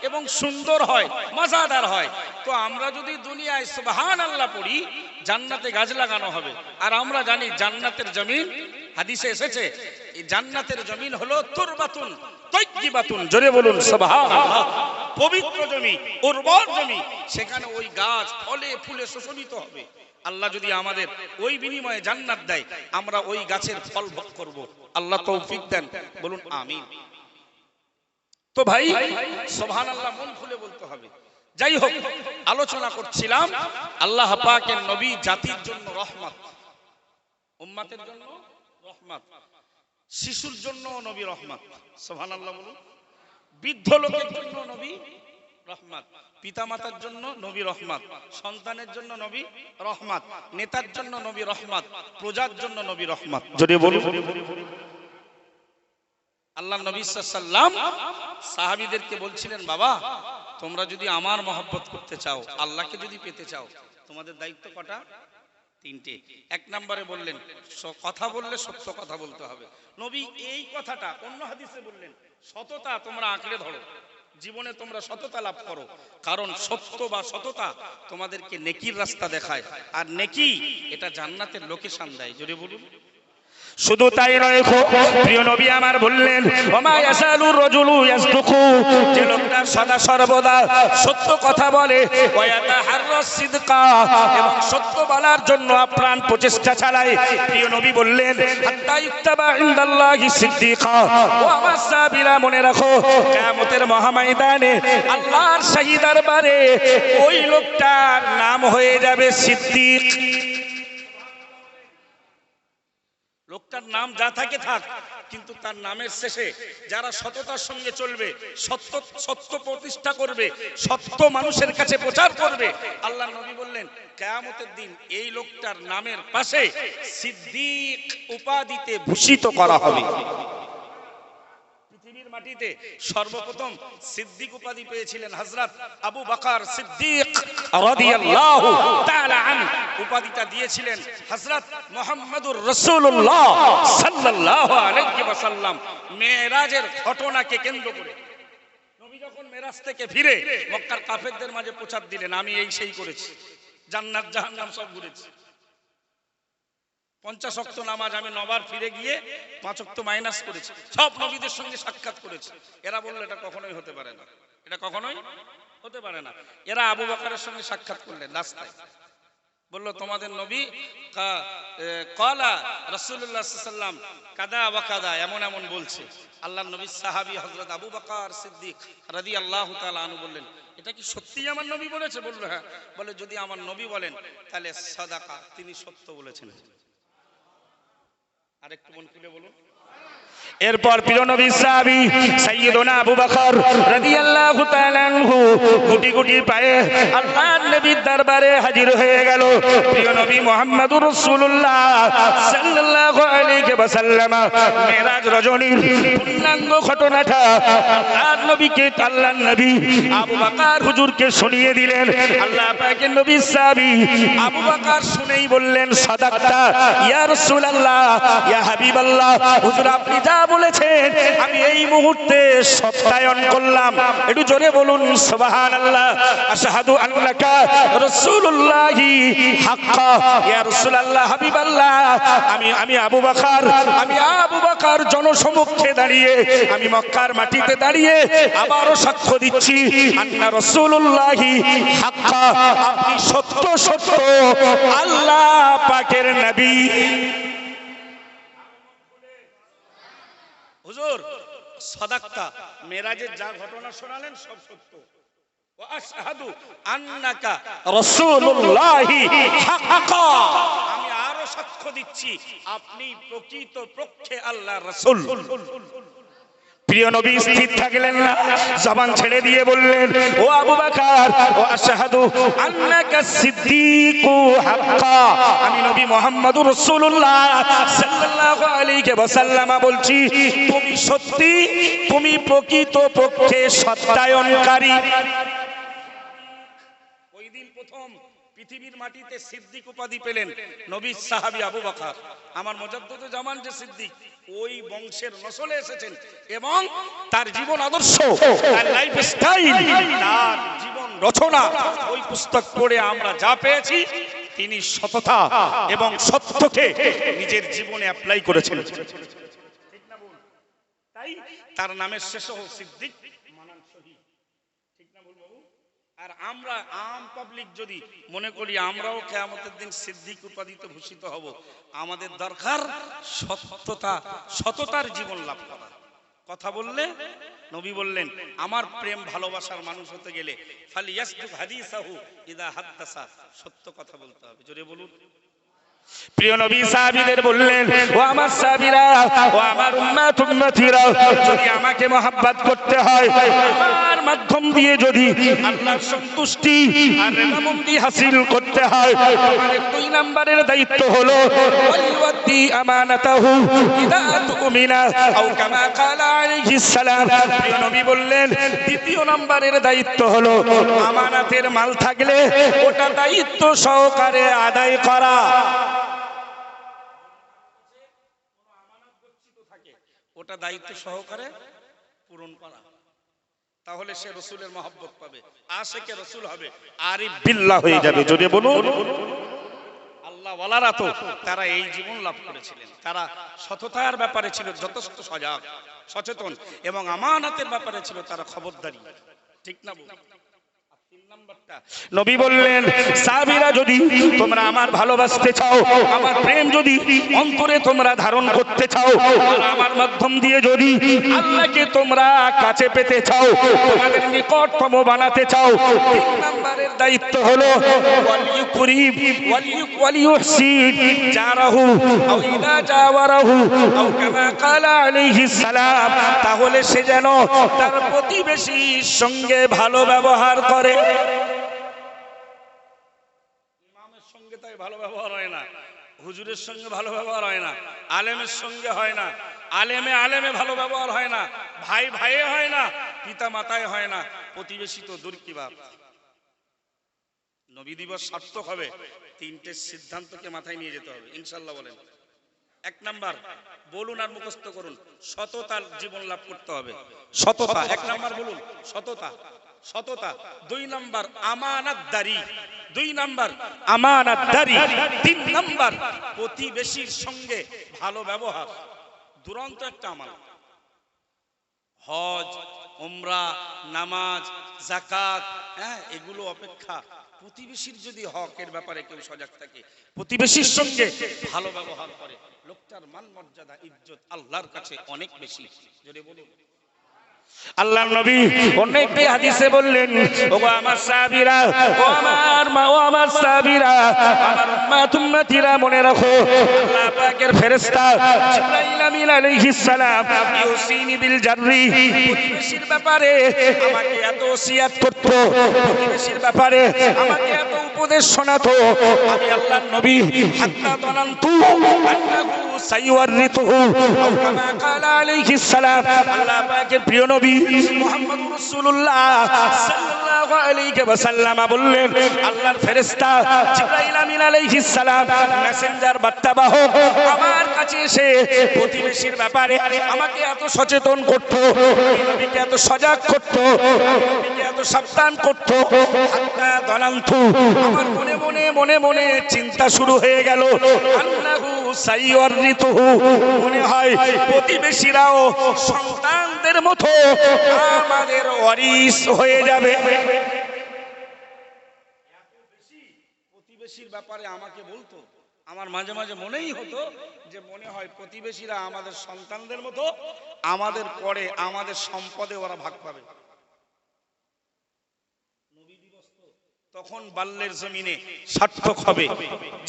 Speaker 1: এবং সুন্দর হয়, মজাদার হয়। তো আমরা যদি দুনিয়ায় সুবহানাল্লাহ পড়ি জান্নাতে গাছ লাগানো হবে। আর আমরা জানি জান্নাতের জমিন, হাদিসে এসেছে এই জান্নাতের জমিন হলো তুরবাতুন তাইয়্যিবাতুন, জোরে বলুন সুবহানাল্লাহ। পবিত্র জমি, উর্বর জমি, সেখানে ওই গাছ ফলে ফুলে সুশোভিত হবে। আল্লাহ যদি আমাদের ওই বিনিময়ে জান্নাত দেয়, আমরা ওই গাছের ফল ভোগ করব। আল্লাহ তৌফিক দেন, বলুন আমিন। তো ভাই সুবহানাল্লাহ মন খুলে বলতে হবে। যাই হোক, আলোচনা করছিলাম আল্লাহ পাকের নবী জাতির জন্য রহমত, উম্মতের জন্য রহমত, শিশুর জন্য নবী রহমত। সুবহানাল্লাহ বলুন। বৃদ্ধ লোকের জন্য নবী রহমত, পিতামাতার জন্য নবী রহমত, সন্তানের জন্য নবী রহমত, নেতার জন্য নবী রহমত, প্রজার জন্য নবী রহমত, জোরে বলুন। আল্লাহ নবী সাল্লাল্লাহু আলাইহি ওয়াসাল্লাম সাহাবীদেরকে বলছিলেন, বাবা তোমরা যদি আমার মহব্বত করতে চাও, আল্লাহকে যদি পেতে চাও, তোমাদের দায়িত্ব কটা? 3টে। 1 নম্বরে বললেন কথা বললে সত্য কথা বলতে হবে। নবী এই কথাটা অন্য হাদিসে বললেন, সততা তোমরা আঁকড়ে ধরো, জীবনে তোমরা সততা লাভ করো। কারণ সত্য বা সততা তোমাদেরকে নেকির রাস্তা দেখায়, আর নেকি এটা জান্নাতের লোকেশন দেয়, জোরে বলুন। শুধু তাই নয়, প্রিয় নবী আমার বললেন ওমা ইয়াসালুর রাজুলু ইয়াসদুকু, যে লোকটা সদা সর্বদা সত্য কথা বলে, ওয়ায়াতাহাররাস সিদকা, এবং সত্য বলার জন্য আপ্রাণ প্রচেষ্টা চালায়। প্রিয় নবী বললেন হাত্তা ইত্তাবা ইনদাল্লাহি সিদ্দিকা, ও আমার সাহাবীরা মনে রাখো কিয়ামতের মহাময়দানে আল্লাহর শাহী দরবারে ওই লোকটার নাম হয়ে যাবে সিদ্দিক। লোকটার নাম যা থাকে থাক, কিন্তু তার নামের শেষে যারা সততার সঙ্গে চলবে, সত্য সত্য প্রতিষ্ঠা করবে, সত্য মানুষের কাছে প্রচার করবে, আল্লাহ নবী বললেন কিয়ামতের দিন এই লোকটার নামের পাশে সিদ্দিক উপাধিতে ভূষিত করা হবে। পৃথিবীর মাটিতে সর্বপ্রথম সিদ্দিক উপাধি পেয়েছিলেন হযরত আবু বকর সিদ্দিক রাদিয়াল্লাহু তাআলা আনহু। উপাধিটা দিয়েছিলেন হযরত মুহাম্মদুর রাসূলুল্লাহ সাল্লাল্লাহু আলাইহি ওয়াসাল্লাম মেরাজের ঘটনাকে কেন্দ্র করে। নবী যখন মেরাজ থেকে ফিরে মক্কার কাফেরদের মাঝে প্রচার দিলেন, আমি এই সেই করেছি, জান্নাত জাহান্নাম সব ঘুরেছি, 50 ওয়াক্ত নামাজ আমি 9 বার ফিরে গিয়ে 5 ওয়াক্ত মাইনাস করেছি, সব নবীদের সঙ্গে সাক্ষাৎ করেছি। এরা বলল এটা কখনোই হতে পারে না, এটা কখনোই হতে পারে না। এরা আবু বকরের সঙ্গে সাক্ষাৎ করলেন রাস্তায়, বললো তোমাদের নবী কলা রাসূলুল্লাহ সাল্লাল্লাহু আলাইহি ওয়াসাল্লাম কাদা ওয়া কাদা এমন এমন বলছে। আল্লাহর নবী সাহাবী হযরত আবু বকর সিদ্দিক রাদিয়াল্লাহু তাআলা আনহু বললেন, এটা কি সত্যি আমার নবী বলেছে? বলল হ্যাঁ। বলে যদি আমার নবী বলেন তাহলে সাদাকা, তিনি সত্য বলেছেন। আরেকটু মন খুলে বলুন। এরপর প্রিয় নবী সাহাবী সাইয়্যিদুনা আবু বকর রাদিয়াল্লাহু তাআলা আনহু গুটি গুটি পায়ে আল্লাহর নবীর দরবারে হাজির হয়ে গেল। প্রিয় নবী মুহাম্মদুর রাসূলুল্লাহ সাল্লাল্লাহু আলাইহি ওয়াসাল্লাম মেরাজ রজনীর পূর্ণাঙ্গ ঘটনাটা আল্লাহর নবীকে আল্লাহর নবী আবু বকর হুজুরকে শুনিয়ে দিলেন। আল্লাহ পাকের নবী সাহাবী আবু বকর শুনেই বললেন, সাদাকতা ইয়া রাসূলুল্লাহ, ইয়া হাবিবাল্লাহ, হুজুর আপনি যা বলেছেন আমি এই মুহূর্তে সত্যায়ন করলাম। একটু জোরে বলুন সুবহানাল্লাহ। আশহাদু আন্নাকা রাসূলুল্লাহি হাক্কা, ইয়া রাসূলুল্লাহ, হাবিবাল্লাহ, আমি আবু বকর জনসমক্ষে দাঁড়িয়ে, আমি মক্কার মাটিতে দাঁড়িয়ে আবারও সাক্ষ্য দিচ্ছি, আন্না রাসূলুল্লাহি হাক্কা, আপনি সত্য সত্য আল্লাহ পাকের নবী। হুজুর সাদাকতা, মেরাজের যা ঘটনা শোনালেন সব সত্য। ওয়া আশহাদু আন্নাকা রাসূলুল্লাহি হাক্কা, আমি আরো সাক্ষ্য দিচ্ছি আপনি প্রকৃত পক্ষে আল্লাহর রাসূল। প্রিয় নবী স্থির থাকলেন না, জবান ছেড়ে দিয়ে বললেন, ও আবু বকর, ও আশহাদু আন্নাকা সিদ্দিকু হাক্কা, আমি নবী মুহাম্মদুর রাসূলুল্লাহ সাল্লাল্লাহু আলাইহি ওয়াসাল্লাম বলছি তুমি সত্যি, তুমি প্রকৃত পক্ষে সত্যায়নকারী। ওই দিন প্রথম পৃথিবীর মাটিতে সিদ্দিক উপাধি পেলেন নবী সাহাবী আবু বকর। আমার মুজাদ্দিদ জামান যে সিদ্দিক ওই বংশের নসলে এসেছেন এবং তার জীবন আদর্শ, তার লাইফ স্টাইল, তার জীবন রচনা, ওই পুস্তক পড়ে আমরা যা পেয়েছি তিনি সততা এবং সত্যকে নিজের জীবনে অ্যাপ্লাই করেছেন। ঠিক না বল? তাই তার নামের শেষেও সিদ্দিক মানান শহীদ। ঠিক না বল বাবু? আর আমরা আম পাবলিক যদি মনে করি আমরাও কিয়ামতের দিন সিদ্দিক উপাধিতে ভূষিত হব, আমাদের দরকার সততার জীবন লাভ করা। কথা বললে নবী বললেন, আমার প্রেম ভালোবাসার মানুষ হতে গেলে ফালিয়াসদুক হাদিসাহু ইদা হাদাসা, সত্য কথা বলতে হবে। জোরে বলুন। প্রিয় নবী সাহাবীদের বললেন, ও আমার সাহাবীরা, ও আমার উম্মতিরা, যদি আমাকে মহব্বত করতে হয়, আমার মাধ্যম দিয়ে যদি আল্লাহর সন্তুষ্টি আর রেজামন্দি হাসিল করতে হয়, আমাদের 2 নম্বরের দায়িত্ব হলো ওয়ালিওয়াতি আমানাতাহু ইদা তুমিনা আও কামা ক্বালা আলাইহিস সালাম। প্রিয় নবী বললেন, দ্বিতীয় নম্বরের দায়িত্ব হলো আমানাতের মাল থাকলে ওটা দায়িত্ব সহকারে আদায় করা। ওটা দায়িত্ব সহকারে পূরণ করা, তাহলে সে রাসূলের মহব্বত পাবে, আশিকে রাসূল হবে, আরিফ বিল্লাহ হয়ে যাবে। যদি বলুন, আল্লাহ ওয়ালারা তো তারা এই জীবন লাভ করেছিলেন, তারা সততার ব্যাপারে ছিল যথেষ্ট সজাগ সচেতন এবং আমানতের ব্যাপারে ছিল তারা খবরদারি। ঠিক না বল? নবী বললেন, সাহাবীরা যদি তোমরা আমার ভালোবাসতে চাও, আমার প্রেম যদি অন্তরে তোমরা ধারণ করতে চাও, আর আমার মাধ্যম দিয়ে যদি আল্লাহকে তোমরা কাছে পেতে চাও, তোমাদের নিকটতম বানাতে চাও, 3 নম্বরের দায়িত্ব হলো ওয়ালিয়ুকরিম ওয়ালিয়ুহসিন জারাহু আও ইদা জাওয়ারাহু আও কামা ক্বালা আলাইহিস সালাম, তাহলে সে যেন তার প্রতিবেশীর সঙ্গে ভালো ব্যবহার করে। ইমামের সঙ্গে তাই ভালো ব্যবহার হয় না, হুজুরের সঙ্গে ভালো ব্যবহার হয় না, আলেমের সঙ্গে হয় না, আলেমে ভালো ব্যবহার হয় না, ভাই ভাইয়ে হয় না, পিতা মাতায় হয় না, প্রতিবেশী তো দূর কি বাপ। নবী দিবস সার্থক হবে 3টে সিদ্ধান্তকে মাথায় নিয়ে যেতে হবে ইনশাআল্লাহ। বলেন 1 নাম্বার, বলুন আর মুখস্থ করুন, সততার জীবন লাভ করতে হবে। সততা 1 নাম্বার, বলুন সততা। 2 নাম্বার আমানতদারি, 2 নাম্বার আমানতদারি, 3 নাম্বার প্রতিবেশীর সঙ্গে ভালো ব্যবহার। দুরন্ত একটা আমানত। হজ উমরা, নামাজ, যাকাত, হ্যাঁ, এগুলো অপেক্ষা প্রতিবেশীর যদি হকের ব্যাপারে কেউ সজাগ থাকে, প্রতিবেশীর সঙ্গে ভালো ব্যবহার করে, লোকটার মান মর্যাদা ইজ্জত আল্লাহর কাছে অনেক বেশি। যদি বলুন আল্লাহর নবী অনেকটি হাদিসে বললেন, ওগো আমার সাহাবীরা, ও আমার মা, ও আমার সাহাবীরা, আমার উম্মতিরা মনে রাখো, আল্লাহ পাকের ফেরেশতা জিবরাইল আমিন আলাইহিস সালাম ইউসিনি বিল জাররি, প্রতিবেশীর ব্যাপারে আমাকে এত ওসিয়াত করতো, প্রতিবেশীর ব্যাপারে আমাকে এত উপদেশ শোনাতো, আমি আল্লাহর নবী হাত্তা তানান্তু আন্নাহু সাইওয়ারিতুহু আও কামা ক্বালা আলাইহিস সালাম, আল্লাহ পাকের প্রিয় নবী মুহাম্মদুর রাসূলুল্লাহ সাল্লাল্লাহু আলাইহি ওয়াসাল্লাম বললেন, আল্লাহর ফেরেশতা জিবরাইল আমিন আলাইহিস সালাম মেসেঞ্জার বার্তাবাহক আমার কাছে এসে প্রতিবেশীর ব্যাপারে আমাকে এত সচেতন করত, নবীকে এত সজাগ করত, নবীকে এত সাবধান করত, হাত্তা দলান্তু, আমার মনে মনে মনে মনে চিন্তা শুরু হয়ে গেল, আল্লাহু সাইয়্যিতুহু, মনে হয় প্রতিবেশীরাও সন্তানদের মতো আমাদের ওয়ারিস হয়ে যাবে। প্রতিবেশীর ব্যাপারে আমাকে বলতো, আমার মাঝে মাঝে মনেই হতো যে মনে হয় প্রতিবেশীরা আমাদের সন্তানদের মতো, আমাদের পরে আমাদের সম্পদে ওরা ভাগ পাবে। তখন বাল্যের জমিনে সার্থক হবে,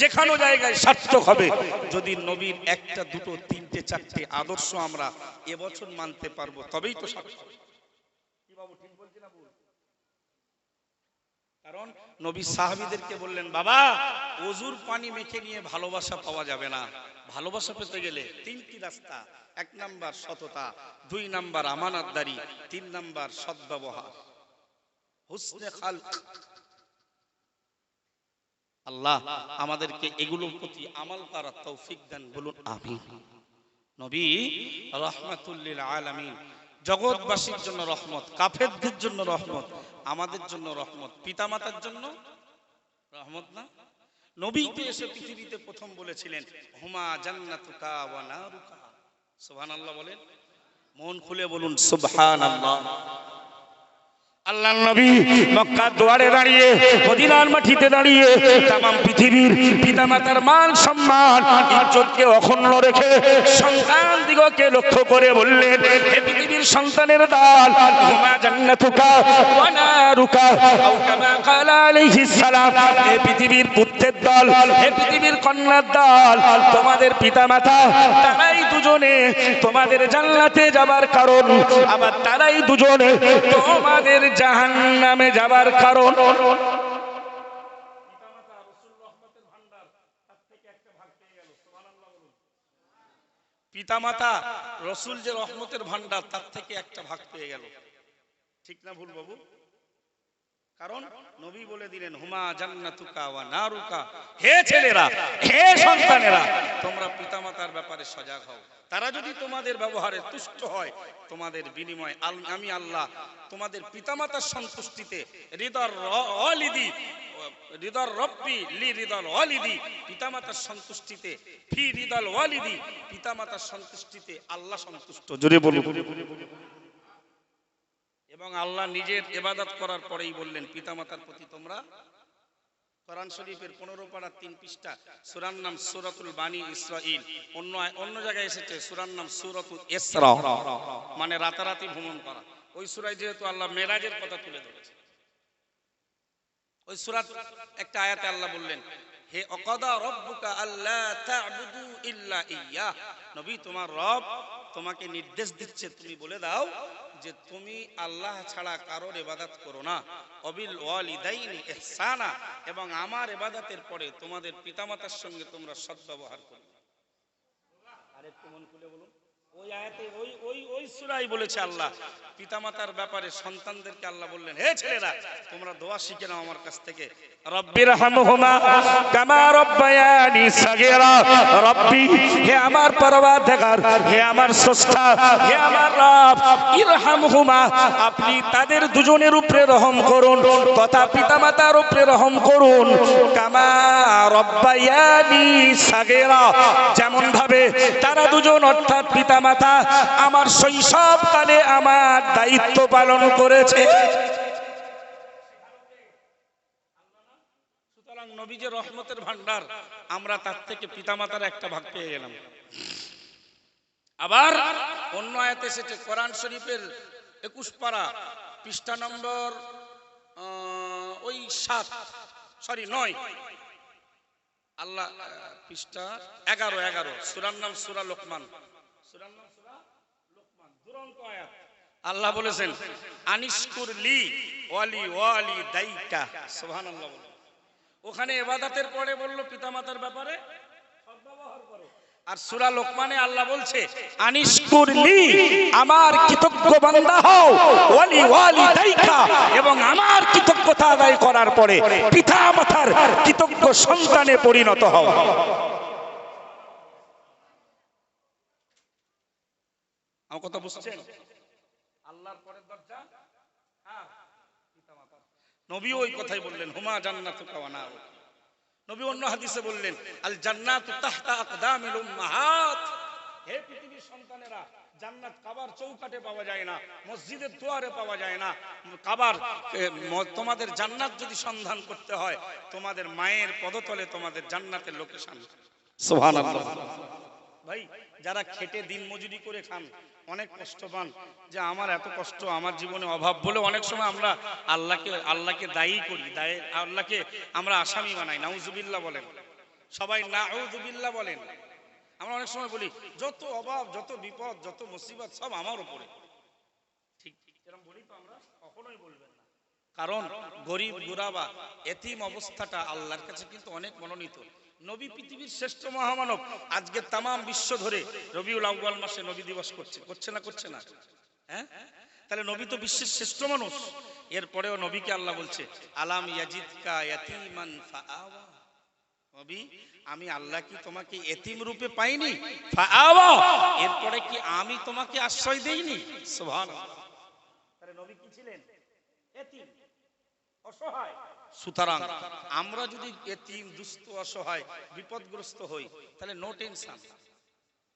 Speaker 1: যেখানো জায়গায় সার্থক হবে যদি নবীর একটা দুটো তিনটে চারটে আদর্শ আমরা এবছর মানতে পারবো, তবেই তো সার্থক। কি বাবু ঠিক বলছি না ভুল? কারণ নবী সাহাবীদেরকে বললেন, বাবা ওযুর পানি মেখে নিয়ে ভালোবাসা পাওয়া যাবে না, ভালোবাসা পেতে গেলে তিনটি রাস্তা, 1 নাম্বার সততা, 2 নাম্বার আমানতদারি, 3 নাম্বার সদ্ব্যবহার, হুসনে খালক। আল্লাহ আমাদেরকে এগুলোর প্রতি আমল করার তৌফিক দেন, বলুন আমিন। নবী রাহমাতুল লিল আলামিন, জগৎবাসীর জন্য রহমত, কাফেরদের জন্য রহমত, আমাদের জন্য রহমত, পিতামাতার জন্য রহমত না? নবী তো এসে পৃথিবীতে প্রথম বলেছিলেন, হুমা জান্নাতুকা ওয়া নারুকা। সুবহানাল্লাহ বলেন, মন খুলে বলুন সুবহানাল্লাহ। আল্লাহর নবী মক্কার দুয়ারে দাঁড়িয়ে, মদিনার মাটিতে দাঁড়িয়ে তামাম পৃথিবীর পিতামাতার মান সম্মান ইজ্জতকে অক্ষুণ্ণ রেখে সন্তান দিগকে লক্ষ্য করে বললেন, হে পৃথিবীর সন্তানের দল, হুমা জান্নাতুকা ওয়া নারুকা আও কামা ক্বালা আলাইহিস সালাম, হে পৃথিবীর পুত্রের দল, হে পৃথিবীর কন্যার দল, তোমাদের পিতামাতা তারাই দুজনে তোমাদের জান্নাতে যাবার কারণ, আবার তারাই দুজনে তোমাদের জাহান্নামে যাবার কারণ। পিতামাতা রসুল যে রহমতের ভান্ডার, তার থেকে একটা ভাগ পেয়ে গেল। ঠিক না ভুল বাবু? কারণ নবী বলে দিলেন, হুমা জান্নাতুকা ওয়া নারুকা, হে ছেলেরা, হে সন্তানেরা, তোমরা পিতামাতার ব্যাপারে সজাগ হও। তারা যদি তোমাদের ব্যবহারে তুষ্ট হয়, তোমাদের বিনিময় আমি আল্লাহ তোমাদের পিতামাতার সন্তুষ্টিতে, হৃদর ওয়ালিদি হৃদর রব্বি লি হৃদর ওয়ালিদি, পিতামাতার সন্তুষ্টিতে, ফি হৃদর ওয়ালিদি, পিতামাতার সন্তুষ্টিতে আল্লাহ সন্তুষ্ট। জোরে বলুন। এবং আল্লাহ নিজের ইবাদত করার পরেই বললেন, পিতামাতার প্রতি তোমরা, কোরআন শরীফের 15 পারা 3 পৃষ্ঠা, সূরার নাম সূরাতুল বানি ইসরাঈল, অন্য জায়গায় এসেছে সূরার নাম সূরাতুল ইসরা, মানে রাতারাতি ভ্রমণ করা। ওই সূরায় যেহেতু আল্লাহ মেরাজের কথা তুলে ধরেছে, ওই সূরার একটা আয়াতে আল্লাহ বললেন, হে অকাদা রব্বুকা আল্লা তা'বুদু ইল্লা ইয়্যাহ, নবী তোমার রব তোমাকে নির্দেশ দিচ্ছে, তুমি বলে দাও যে তুমি আল্লাহ ছাড়া কারোর ইবাদত করো না, অবিল ওয়ালিদাইনি ইহসানা, এবং আমার ইবাদতের পরে তোমাদের পিতামাতার সঙ্গে তোমরা সদ্ব্যবহার করো। আরেকটু মন খুলে বলুন, ওই আয়াতে ওই সূরায় বলেছে আল্লাহ পিতামাতার ব্যাপারে, সন্তানদেরকে আল্লাহ বললেন, হে ছেলেরা তোমরা দোয়া শিখে নাও আমার কাছ থেকে, রব্বিরহামহুমা কামা রব্বায়ানি সাগীরা, রব্বি, হে আমার পরওয়ারদিগার, হে আমার স্রষ্টা, হে আমার রব, ইরহামহুমা, আপনি তাদের দুজনের উপরে রহম করুন, তথা পিতামাতার উপরে রহম করুন, কামা রব্বায়ানি সাগীরা, যেমন ভাবে তারা দুজন অর্থাৎ পিতামাতা পিতামাতা আমার শৈশবকালে আমার দায়িত্ব পালন করেছে। সুতরাং নবী যে রহমতের ভান্ডার, আমরা তার থেকে পিতামাতার একটা ভাগ পেয়ে গেলাম। আবার অন্য আয়াতে এসেছে কোরআন শরীফের 21 পারা পৃষ্ঠা নম্বর 9, আল্লাহ পৃষ্ঠা 11 সূরার নাম সূরা লোকমান, দুরন্ত আয়াত। আল্লাহ বলেছেন আনিশকুর লি ওয়ালি ওয়ালি দাইকা, সুবহানাল্লাহ। ওখানে ইবাদতের পরে বলল পিতামাতার ব্যাপারে সদ্ব্যবহার করো, আর সূরা লোকমানে আল্লাহ বলছে আনিশকুর লি, আমার কৃতজ্ঞ বান্দা হও, ওয়ালি ওয়ালি দাইকা, এবং আমার কৃতজ্ঞতা আদায় করার পরে পিতামাতার কৃতজ্ঞ সন্তানে পরিণত হও। আমার কথা বুঝছেন? আল্লাহর পরের দরজা পিতামাতা। নবী ওই কথাই বললেন হুমা জান্নাতুকা ওয়া নার। নবী অন্য হাদিসে বললেন আল জান্নাতু তাহতা আকদামিল উম্মাহাত। হে পৃথিবীর সন্তানেরা, জান্নাত কাবার চৌকাঠে পাওয়া যায় না, মসজিদের দুয়ারে পাওয়া যায় না। কাবার তোমাদের জান্নাত যদি সন্ধান করতে হয়, তোমাদের মায়ের পদতলে তোমাদের জান্নাতের লোকেশন। সুবহানাল্লাহ। ভাই, যারা খেটে দিন মজুরি করে খান, অনেক কষ্ট পান যে আমার এত কষ্ট, আমার জীবনে অভাব বলে অনেক সময় আমরা আল্লাহকে দায়ী করি, আল্লাহকে আমরা আসামি বানাই। নাউজুবিল্লাহ বলেন, সবাই নাউজুবিল্লাহ বলেন। আমরা অনেক সময় বলি যত অভাব, যত বিপদ, যত মুসিবত সব আমার উপরে। ঠিক এরকম বলি তো আমরা? কখনোই বলবেন না, কারণ গরিব গুরাবা এতিম অবস্থাটা আল্লাহর কাছে কিন্তু অনেক মনোনীত। নবী পৃথিবীর শ্রেষ্ঠ মহামানব। আজকে তাম বিশ্ব ধরে রবিউল আউয়াল মাসে নবী দিবস করছে না? হ্যাঁ, তাহলে নবী তো বিশ্বের শ্রেষ্ঠ মানুষ। এরপরেও নবীকে আল্লাহ বলছে আলাম ইয়াজিদকা ইয়াতীমান ফাআওয়া। নবী, আমি আল্লাহ কি তোমাকে এতিম রূপে পাইনি? ফাআওয়া, এরপরে কি আমি তোমাকে আশ্রয় দেইনি? সুবহানাল্লাহ। তাহলে নবী কি ছিলেন? এতিম, অসহায়। সুতরাং আমরা যদি এতিম, দুস্থ, অসহায়, বিপদগ্রস্ত হই, তাহলে নো টেনশন,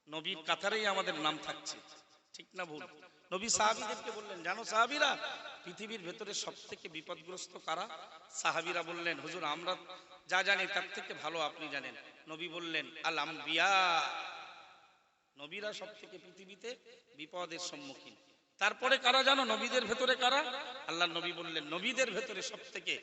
Speaker 1: নবীর কাতারেই আমাদের নাম থাকছে। ঠিক না ভুল? নবী সাহাবীদেরকে বললেন, জানো সাহাবীরা পৃথিবীর ভেতরে সবথেকে বিপদগ্রস্ত কারা? সাহাবীরা বললেন হুজুর আমরা যা জানি তার থেকে ভালো আপনি জানেন। নবী বললেন আল আম্বিয়া, নবীরা সবথেকে পৃথিবীতে বিপদের সম্মুখীন। তারপরে কারা জানো নবীদের ভেতরে কারা? আল্লাহ নবী বললেন নবীদের ভেতরে সবথেকে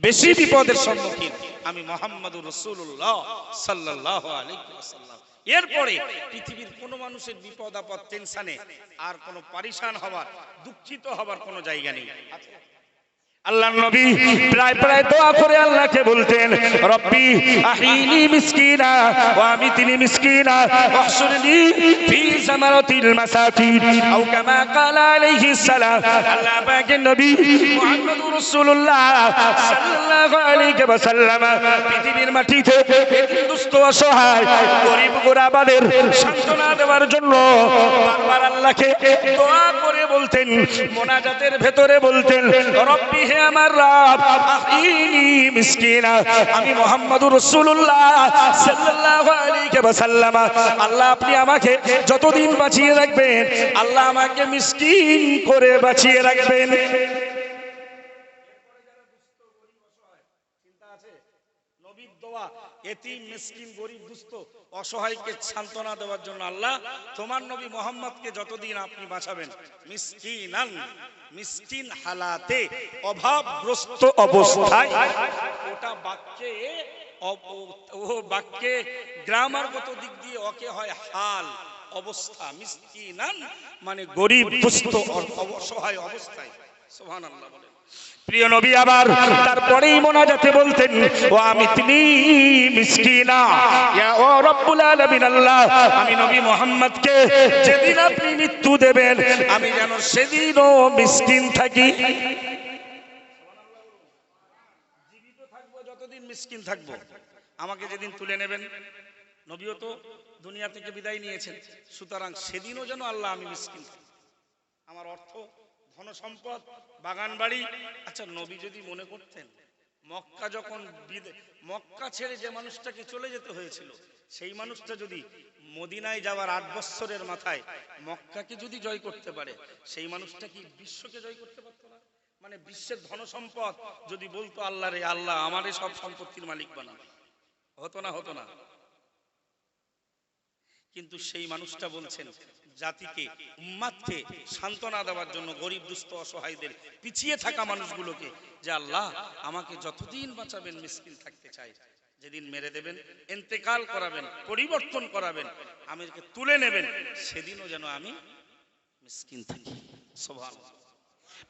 Speaker 1: বেশি বিপদের সম্মুখীন আমি মুহাম্মদুর রাসূলুল্লাহ সাল্লাল্লাহু আলাইহি ওয়াসাল্লাম। এরপরে পৃথিবীর কোন মানুষের বিপদ আপদ টেনশনে আর কোনো পারিশান হওয়ার, দুঃখিত হবার কোনো জায়গা নেই। আল্লাহ নবী প্রায় দোয়া করে আল্লাহকে বলতেন রব্বি আহিনি মিসকিনা ওয়া আমিতনি মিসকিনা ওয়াহশুরনি ফি জামারাতিল মাসাকিন আও কামা ক্বালা আলাইহিস সালাম। আল্লাহ পাকের নবী মুহাম্মদুর রাসূলুল্লাহ সাল্লাল্লাহু আলাইহি ওয়াসাল্লাম পৃথিবীর মাটিতে দুস্থ, অসহায়, গরিব গুরাবাদের সান্ত্বনা দেওয়ার জন্য বারবার আল্লাহকে দোয়া করে বলতেন, মোনাজাতের ভেতরে বলতেন রব্বি, হে আমার রব, আহিনি মিসকিনা, আমি মুহাম্মদুর রাসূলুল্লাহ সাল্লাল্লাহু আলাইহি ওয়াসাল্লাম, আল্লাহ আপনি আমাকে যতদিন বাঁচিয়ে রাখবেন, আল্লাহ আমাকে মিসকিন করে বাঁচিয়ে রাখবেন। চিন্তা আছে? নবীর দোয়া এতিম, মিসকিন, গরিব, দুস্থ, অসহায়কে সান্ত্বনা দেওয়ার জন্য আল্লাহ তোমার নবী মুহাম্মদকে যতদিন আপনি বাঁচাবেন, মিসকিনান, মিসকিন হালাতে, অভাবগ্রস্ত অবস্থায়। ওটা বাক্যে গ্রামারগত দিক দিয়ে ওকে হয় হাল, অবস্থা। মিসকিনান মানে গরিব, দুস্থ, অসহায় অবস্থায়। সুবহানাল্লাহ বলেন। প্রিয় নবী আবার তারপরেই মোনাজাতে বলতেন ও আমিতনি মিসকিনা ইয়া ও রব্বুল আলামিন, আল্লাহ আমি নবী মুহাম্মদকে যেদিন আপনি মৃত্যু দেবেন আমি যেন সেদিনও মিসকিন থাকি। জীবিত থাকবো যতদিন মিসকিন থাকবো, আমাকে যেদিন তুলে নেবেন, নবীও তো দুনিয়া থেকে বিদায় নিয়েছেন, সুতরাং সেদিনও যেন আল্লাহ আমি মিসকিন থাকি। আমার অর্থ, ধন সম্পদ, বাগান বাড়ি, আচ্ছা নবী যদি মনে করতেন মক্কা যখন মক্কা ছেড়ে যে মানুষটাকে চলে যেতে হয়েছিল, সেই মানুষটা যদি মদিনায় যাওয়ার 8 বছরের মাথায় মক্কাকে যদি জয় করতে পারে, সেই মানুষটা কি বিশ্বকে জয় করতে পারতো না? মানে বিশ্বের ধন সম্পদ যদি বলতো আল্লাহ রে আল্লাহ আমারে সব সম্পত্তির মালিক বানান, হতো না? হতো না। কিন্তু সেই মানুষটা বলছেন জাতিকে, উম্মাতকে সান্ত্বনা দেওয়ার জন্য, গরিব দুস্থ অসহায়দের, পিছিয়ে থাকা মানুষগুলোকে, যে আল্লাহ আমাকে যতদিন বাঁচাবেন মিসকিন থাকতে চাই, যেদিন মেরে দেবেন, ইন্তেকাল করাবেন, পরিবর্তন করাবেন, আমাকে তুলে নেবেন, সেদিনও যেন আমি মিসকিন থাকি। সুবহানাল্লাহ।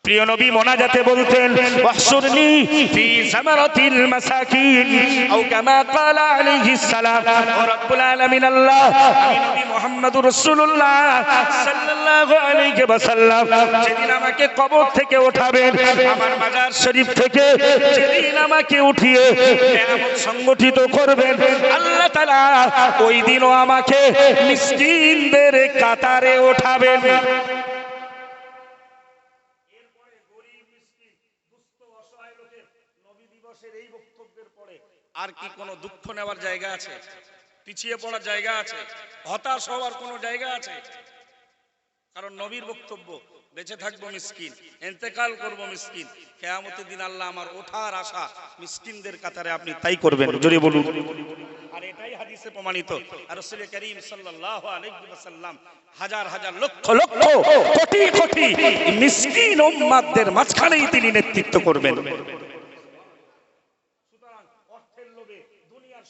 Speaker 1: প্রিয় নবী মোনাজাতে বলতেন ওয়াহশুরনি ফি সামারাতিল মাসাকিন আও কামা ক্বালা আলাইহিস সালাম। ও রব্বুল আলামিন আল্লাহ, আমি নবী মুহাম্মদুর রাসূলুল্লাহ সাল্লাল্লাহু আলাইহি ওয়াসাল্লাম যেদিন আমাকে কবর থেকে ওঠাবেন, আমার মাজার শরীফ থেকে যেদিন আমাকে উঠিয়ে কিয়ামত সংগঠিত করবেন, আল্লাহ তাআলা ওই দিনও আমাকে মিসকিনদের কাতারে ওঠাবেন। আর কি কোনো দুঃখ নেওয়ার জায়গা আছে? পিছিয়ে পড়ার জায়গা আছে? হতাশ হওয়ার কোনো জায়গা আছে? কারণ নবীর বক্তব্য, বেঁচে থাকবো মিসকিন, ইন্তেকাল করব মিসকিন, কিয়ামতের দিন আল্লাহ আমার ওঠার আশা মিসকিনদের কাতারে, আপনি তাই করবেন, জোরে বলুন। আর এটাই হাদিসে প্রমাণিত। আর রাসূল করিম সাল্লাল্লাহু আলাইহি ওয়াসাল্লাম হাজার হাজার লক্ষ লক্ষ কোটি কোটি মিসকিন উম্মতদের মাঝখানেই তিনি নেতৃত্ব করবেন।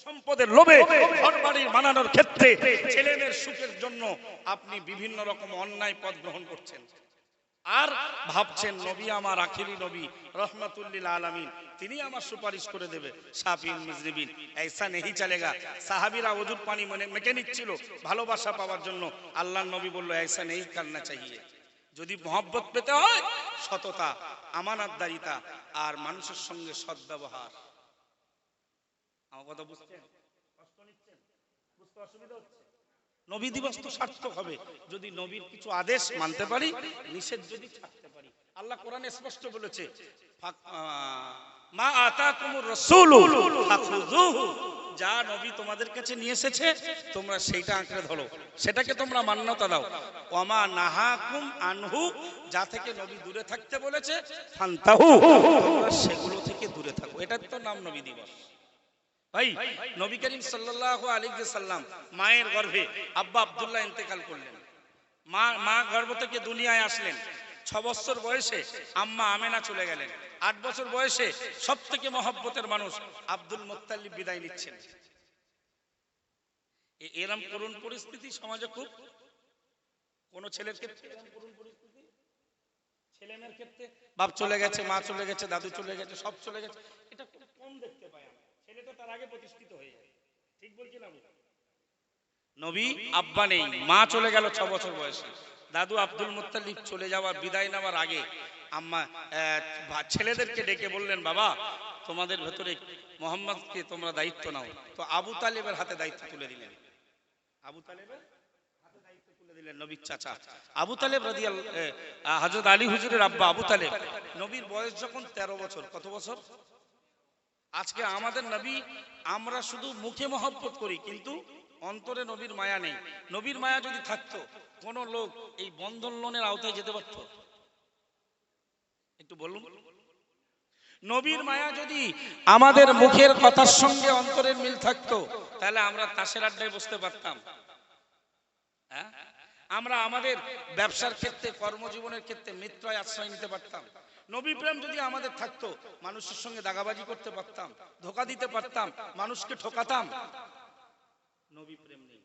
Speaker 1: সম্পদের লোভে, ঘরবাড়ি বানানোর ক্ষেত্রে, ছেলেমেয়ের সুখের জন্য আপনি বিভিন্ন রকম অন্যায় পথ গ্রহণ করছেন, আর ভাবছেন নবী আমার আখিরি নবী রহমাতুল লিল আলামিন, তিনি আমার সুপারিশ করে দেবে। শাফিন মুজনিবিন ऐसा नहीं चलेगा। সাহাবীরা ওযুর পানি মেখে নিচ্ছিল ভালোবাসা পাওয়ার জন্য, আল্লাহর নবী বলল ऐसा नहीं करना चाहिए। যদি মহব্বত পেতে হয়, সততা, আমানতদারিতা আর মানুষের সঙ্গে সদ্ব্যবহার। আমার কথা বুঝছেন? কষ্ট নিচ্ছেন? বুঝতে অসুবিধা হচ্ছে? নবী দিবস তো সার্থক হবে যদি নবীর কিছু আদেশ মানতে পারি, নিষেধ যদি ছাড়তে পারি। আল্লাহ কোরআনে স্পষ্ট বলেছে, মা আতাকুমুর রাসূলু ফাখুযুহু, যা নবী তোমাদের কাছে নিয়ে এসেছে তোমরা সেইটা আঁকড়ে ধরো, সেটাকে তোমরা মান্যতা দাও। ওয়ামা নাহাকুম আনহু, যা থেকে নবী দূরে থাকতে বলেছে ফান্তাহু, তোমরা সেগুলো থেকে দূরে থাকো। এটার তো নাম নবী দিবস। ভাই, নবী করিম সাল্লাল্লাহু আলাইহি ওয়াসাল্লাম মায়ের গর্ভে আব্বা আব্দুল্লাহ ইন্তেকাল করলেন। মা গর্ভ থেকে দুনিয়ায় আসলেন। 6 বছর বয়সে আম্মা আমেনা চলে গেলেন। 8 বছর বয়সে সবথেকে মহব্বতের মানুষ আব্দুল মুত্তালিব বিদায় নিচ্ছেন। এরকম করুণ পরিস্থিতি সমাজে খুব, কোন ছেলের ক্ষেত্রে এরকম করুণ পরিস্থিতি, ছেলেমেয়ের ক্ষেত্রে বাপ চলে গেছে, মা চলে গেছে, দাদু চলে গেছে, সব চলে গেছে, এটা খুব কম দেখতে পাই আমরা। ছেলেটা তার আগে প্রতিষ্ঠিত হয়ে যায়। ঠিক বলছি না? নবী আব্বা নেই, মা চলে গেল 6 বছর বয়সে। দাদু আব্দুল মুত্তালিব চলে যাওয়ার, বিদায় নেওয়ার আগে আম্মা ছেলেদেরকে ডেকে বললেন, বাবা তোমাদের ভেতরে মোহাম্মদকে তোমরা দায়িত্ব নাও। তো আবু তালেবের হাতে দায়িত্ব তুলে দিলেন। আবু তালেবের হাতে দায়িত্ব তুলে দিলেন নবীর চাচা আবু তালেব হযরত আলী হুজুরের আব্বা আবু তালেব। নবীর বয়স যখন 13 বছর। কত বছর? আজকে আমাদের নবী, আমরা শুধু মুখে মহব্বত করি কিন্তু অন্তরে নবীর মায়া নেই। নবীর মায়া যদি থাকতো, কোন লোক এই বন্ধন লোনের আওতায় যেতে পারত? একটু বলুন। নবীর মায়া যদি আমাদের মুখের কথার সঙ্গে অন্তরের মিল থাকতো, তাহলে আমরা তাসের আড্ডায় বসতে পারতাম। হ্যাঁ, আমরা আমাদের ব্যবসার ক্ষেত্রে, কর্মজীবনের ক্ষেত্রে মিত্রায় আশ্রয় নিতে পারতাম। নবী প্রেম যদি আমাদের থাকতো, মানুষের সঙ্গে দাগাবাজি করতে পারতাম, ধোঁকা দিতে পারতাম, মানুষকে ঠকাতাম। নবী প্রেম নেই।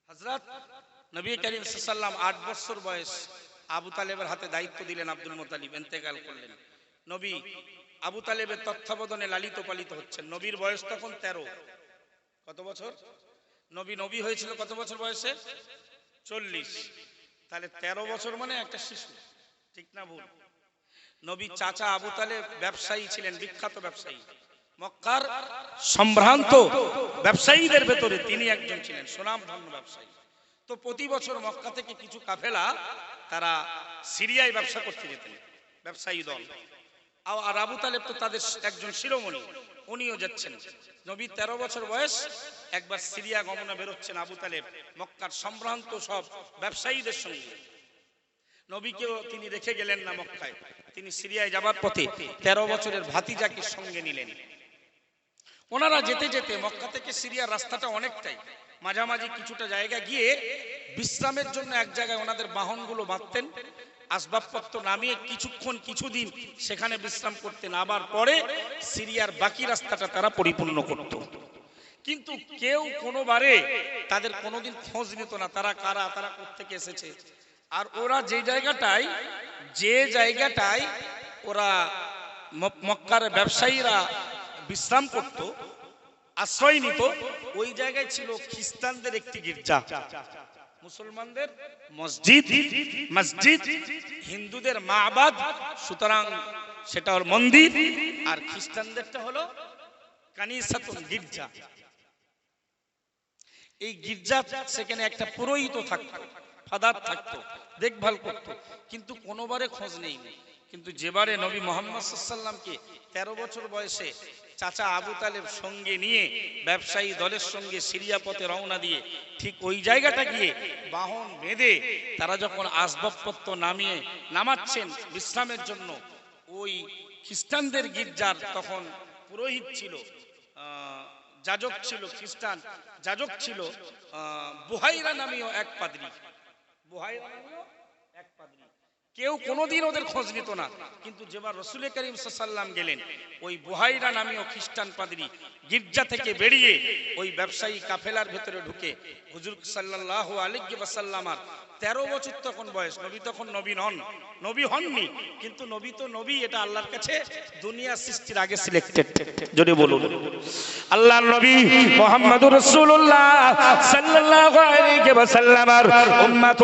Speaker 1: হযরত নবী করিম সাল্লাল্লাহু আলাইহি ওয়াসাল্লাম 8 বছর বয়স আবু তালেবের হাতে দায়িত্ব দিলেন। আব্দুল মুত্তালিব ইন্তেকাল করলেন। নবী আবু তালেবের তত্ত্বাবধানে লালিত পালিত হচ্ছেন। নবীর বয়স তখন 13। কত বছর? নবী হয়েছিল কত বছর বয়সে? 40। তাহলে 13 বছর মানে একটা শিশু। ঠিক না ভুল? নবীর চাচা আবু তালেব ব্যবসায়ী ছিলেন, বিখ্যাত ব্যবসায়ী, মক্কার সম্ভ্রান্ত ব্যবসায়ীদের ভেতরে তিনি একজন ছিলেন, সুনামধন্য ব্যবসায়ী। তো প্রতি বছর মক্কা থেকে কিছু কাফেলা তারা সিরিয়ায় ব্যবসা করতে যেতেন, ব্যবসায়ী দল। আর আবু তালেব তো তাদের একজন শিরোমণি, উনিও যাচ্ছেন। নবী 13 বছর বয়স, একবার সিরিয়া গমনে বেরোচ্ছেন আবু তালেব মক্কার সম্ভ্রান্ত সব ব্যবসায়ীদের সঙ্গে। নবীকেও তিনি রেখে গেলেন না মক্কায়, তিনি সিরিয়ায় যাবার পথে 13 বছরের ভাতিজাকে সঙ্গে নিলেন। ওনারা যেতে যেতে মক্কা থেকে সিরিয়ার রাস্তাটা অনেকটাই, মাঝামাঝি কিছুটা জায়গা গিয়ে বিশ্রামের জন্য এক জায়গায় ওনাদের বাহনগুলো বাঁধতেন, আসবাবপত্র নামিয়ে কিছুক্ষণ কিছুদিন সেখানে বিশ্রাম করতেন, আবার পরে সিরিয়ার বাকি রাস্তাটা তারা পরিপূর্ণ করত। কিন্তু কেউ কোনোবারে তাদের কোনোদিন খোঁজ নিত না, তারা কারা, তারা কোত্থেকে এসেছে। আর ওরা যে জায়গাটায় ওরা মক্কার ব্যবসায়ীরা বিশ্রাম করত, আশ্রয় নিত, ওই জায়গায় ছিল খ্রিস্টানদের একটি গির্জা, মুসলমানদের মসজিদ, হিন্দুদের মাবাদ, সুতরাং সেটা হলো মন্দির, আর খ্রিস্টানদেরটা হলো কানিসাতুন, গির্জা। এই গির্জা সেখানে একটা পুরোহিত থাকতো, ফাদার থাকতো, দেখভাল করতো, কিন্তু কোনোবারে খোঁজ নেই। কিন্তু যেবারে নবী মুহাম্মদ সাল্লাল্লাহু আলাইহি ওয়াসাল্লামকে 13 বছর বয়সে চাচা আবু তালেব সঙ্গে নিয়ে ব্যবসায়ী দলের সঙ্গে সিরিয়া পথে রওনা দিয়ে ঠিক ওই জায়গাটা গিয়ে বাহন বেঁধে তারা যখন আসবাবপত্র নামাচ্ছেন বিশ্রামের জন্য, ওই খ্রিস্টানদের গির্জার তখন পুরোহিত ছিল, যাজক ছিল, খ্রিস্টান যাজক ছিল বুহাইরা নামীয় এক পাদ্রী। কেউ কোনোদিন ওদের খোঁজ নিত না, কিন্তু যেবার রাসূল করিম সাল্লাল্লাহু আলাইহি ওয়াসাল্লাম গেলেন, ওই বুহাইরা নামীয় খ্রিস্টান পাদ্রী গির্জা থেকে বেরিয়ে ওই ব্যবসায়ী কাফেলার ভেতরে ঢুকে হুজুর সাল্লাল্লাহু আলাইহি ওয়াসাল্লামের 13 বছর তখন বয়স, নবী তখন নবী হননি, কিন্তু নবী তো নবী, এটা আল্লাহর কাছে দুনিয়া সৃষ্টির আগে সিলেক্টেড। যদি বলুন আল্লাহর নবী মুহাম্মদুর রাসূলুল্লাহ সাল্লাল্লাহু আলাইহি ওয়াসাল্লামের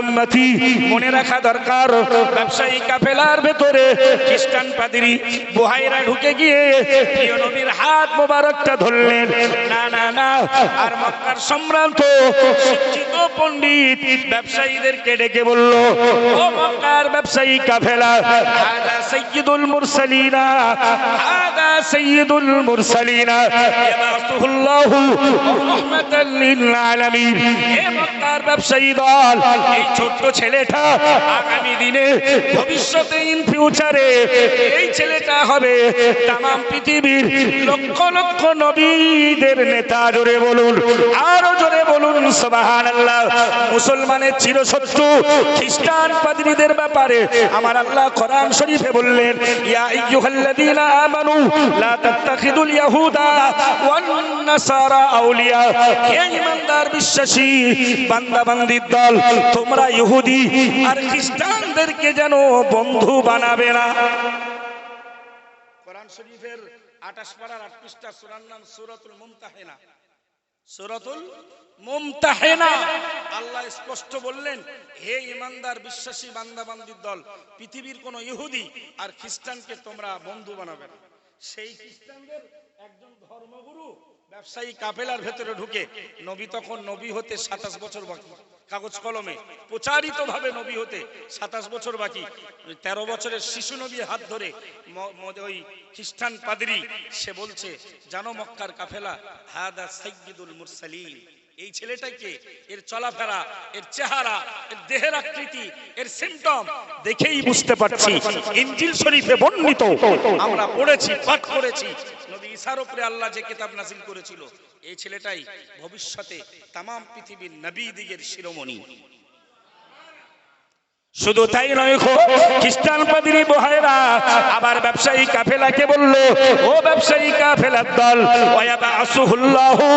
Speaker 1: উম্মতি মনে রাখা দরকার। ব্যবসায়ী কাফেলার ভেতরে খ্রিস্টান পাদ্রী বুহাইরা ঢুকে গিয়ে প্রিয় নবীর হাত মোবারকটা ধরলেন, না, আর মক্কার সম্ভ্রান্ত শিক্ষিত পণ্ডিত ব্যবসায়ীদেরকে ডেকে বলল, ও মক্কার ব্যবসায়ী কাফেলা, হাদা সাইয়্যিদুল মুরসালিনা ইয়াবাসুহুল্লাহু রাহমাতাল লিল আলামিন। হে মক্কার ব্যবসায়ী দল, এই ছোট্ট ছেলেটা আগামী দিনে ভবিষ্যতে ইন ফিউচারে এই ছেলেটা হবে তামাম পৃথিবীর লক্ষ লক্ষ নবীদের নেতা। জোরে বলুন, আরো জোরে বলুন সুবহানাল্লাহ। মুসলমানের চিরশত্রু খ্রিস্টান পাদ্রীদের ব্যাপারে আমার আল্লাহ কোরআন শরীফে বললেন, ইয়া আইয়ুহাল্লাযীনা আমানু লা তাত্তাখিদুল ইয়াহুদা ওয়ান নাসারা আউলিয়া। হে ঈমানদার বিশ্বাসী বান্দা বান্দীর দল, তোমরা ইহুদি আর খ্রিস্টানদেরকে যেন বন্ধু বানাবে না। কোরআন শরীফের 28 পারার 38 পৃষ্ঠা সূরার নাম সূরাতুল মুমতাহিনা। সূরাতুল মুমতাহিনা, আল্লাহ স্পষ্ট বললেন, হে ঈমানদার বিশ্বাসী বান্দা বান্দীর দল, পৃথিবীর কোন ইহুদি আর খ্রিস্টানকে তোমরা বন্ধু বানাবে না। সেই খ্রিস্টানদের একজন ধর্মগুরু ব্যবসায়ী কাফেলার ভেতরে ঢুকে, নবী তখন নবী হতে 27 বছর বাকি, কাগজ কলমে প্রচারিত ভাবে নবী হতে 27 বছর বাকি। 13 বছরের শিশু নবী হাত ধরে ওই খ্রিস্টান পাদ্রী সে বলছে, জানো মক্কার কাফেলা, হাদা সাইয়্যিদুল মুরসালিন। এই ছেলেটাকে, এর চলাফেরা, এর চেহারা, এর দেহের আকৃতি, এর সিম্পটম দেখেই বুঝতে পারছি ইনজিল শরীফে বর্ণিত, আমরা পড়েছি, পাঠ করেছি, নবী ঈসার উপরে আল্লাহ যে কিতাব নাযিল করেছিল, এই ছেলেটাই ভবিষ্যতে তামাম পৃথিবীর নবীদিগের শিরোমণি। শুধু তাই নয়, খ্রিস্টান পাদ্রী বুহাইরা আবার ব্যবসায়ী কাফেলাকে বলল, ও ব্যবসায়ী কাফেলার দল, ওয়ায়াবাসুহুল্লাহু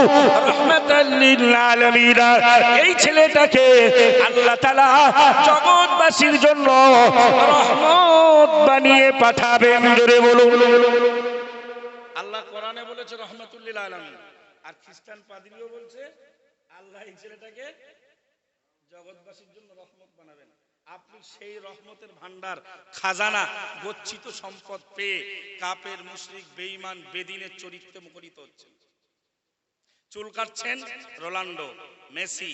Speaker 1: রাহমাতাল লিল আলামিন। এই ছেলেটাকে আল্লাহ তাআলা জগৎবাসীর জন্য রহমত বানিয়ে পাঠাবেন। জোরে বলুন, আল্লাহ কোরআনে বলেছে রহমাতুল লিল আলামিন, আর খ্রিস্টান পাদ্রীও বলছে আল্লাহ এই ছেলেটাকে জগৎবাসীর জন্য রহমত বানাবেন। আপনি সেই রহমতের ভান্ডার, খাজানা, গচ্ছিত সম্পদ পেয়ে কাফের, মুশরিক, বেঈমান, বেদিনের চরিত্রে মুখরিত হচ্ছেন। চুল কাটছেন রোনাল্ডো, মেসি,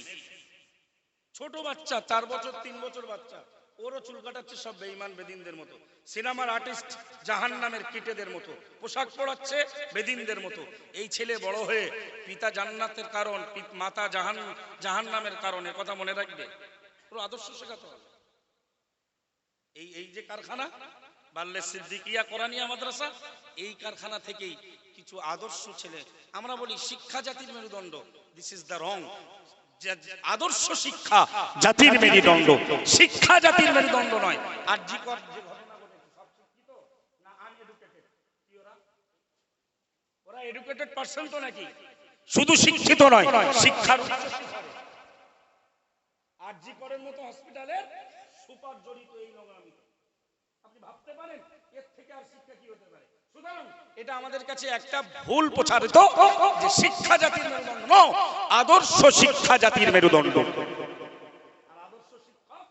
Speaker 1: ছোট বাচ্চা 4 বছর 3 বছর বাচ্চা ওরও চুল কাটাচ্ছে সব বেঈমান বেদিনদের মতো, সিনেমার আর্টিস্ট জাহান্নামের কীটেদের মতো, পোশাক পরাচ্ছে বেদিনদের মতো। এই ছেলে বড় হয়ে পিতা জান্নাতের কারণ, মাতা জাহান্নামের কারণে, কথা মনে রাখবে। পুরো আদর্শ শেখাতে হবে। এই যে কারখানা বাল্লে সিদ্দিকিয়া কোরআনিয়া মাদ্রাসা, এই কারখানা থেকেই কিছু আদর্শ ছেলে, আমরা বলি শিক্ষা জাতির মেরুদণ্ড, দিস ইজ দ্য রং। আদর্শ শিক্ষা জাতির মেরুদণ্ড, শিক্ষা জাতির মেরুদণ্ড নয়। আর যে ঘটনা ঘটেছে, সব শিক্ষিত না আনএডুকেটেড? কি ওরা এডুকেটেড পারসন তো নাকি? শুধু শিক্ষিত নয়, শিক্ষার আর জি করের মতো হসপিটালের সুপার জড়িত এই নোংরামিতে। আপনি ভাবতে পারেন এর থেকে আর শিক্ষা কি হতে পারে? সুতরাং এটা আমাদের কাছে একটা ভুল প্রচারিত যে শিক্ষা জাতির মেরুদণ্ড, আদর্শ শিক্ষা জাতির মেরুদণ্ড। আর আদর্শ শিক্ষক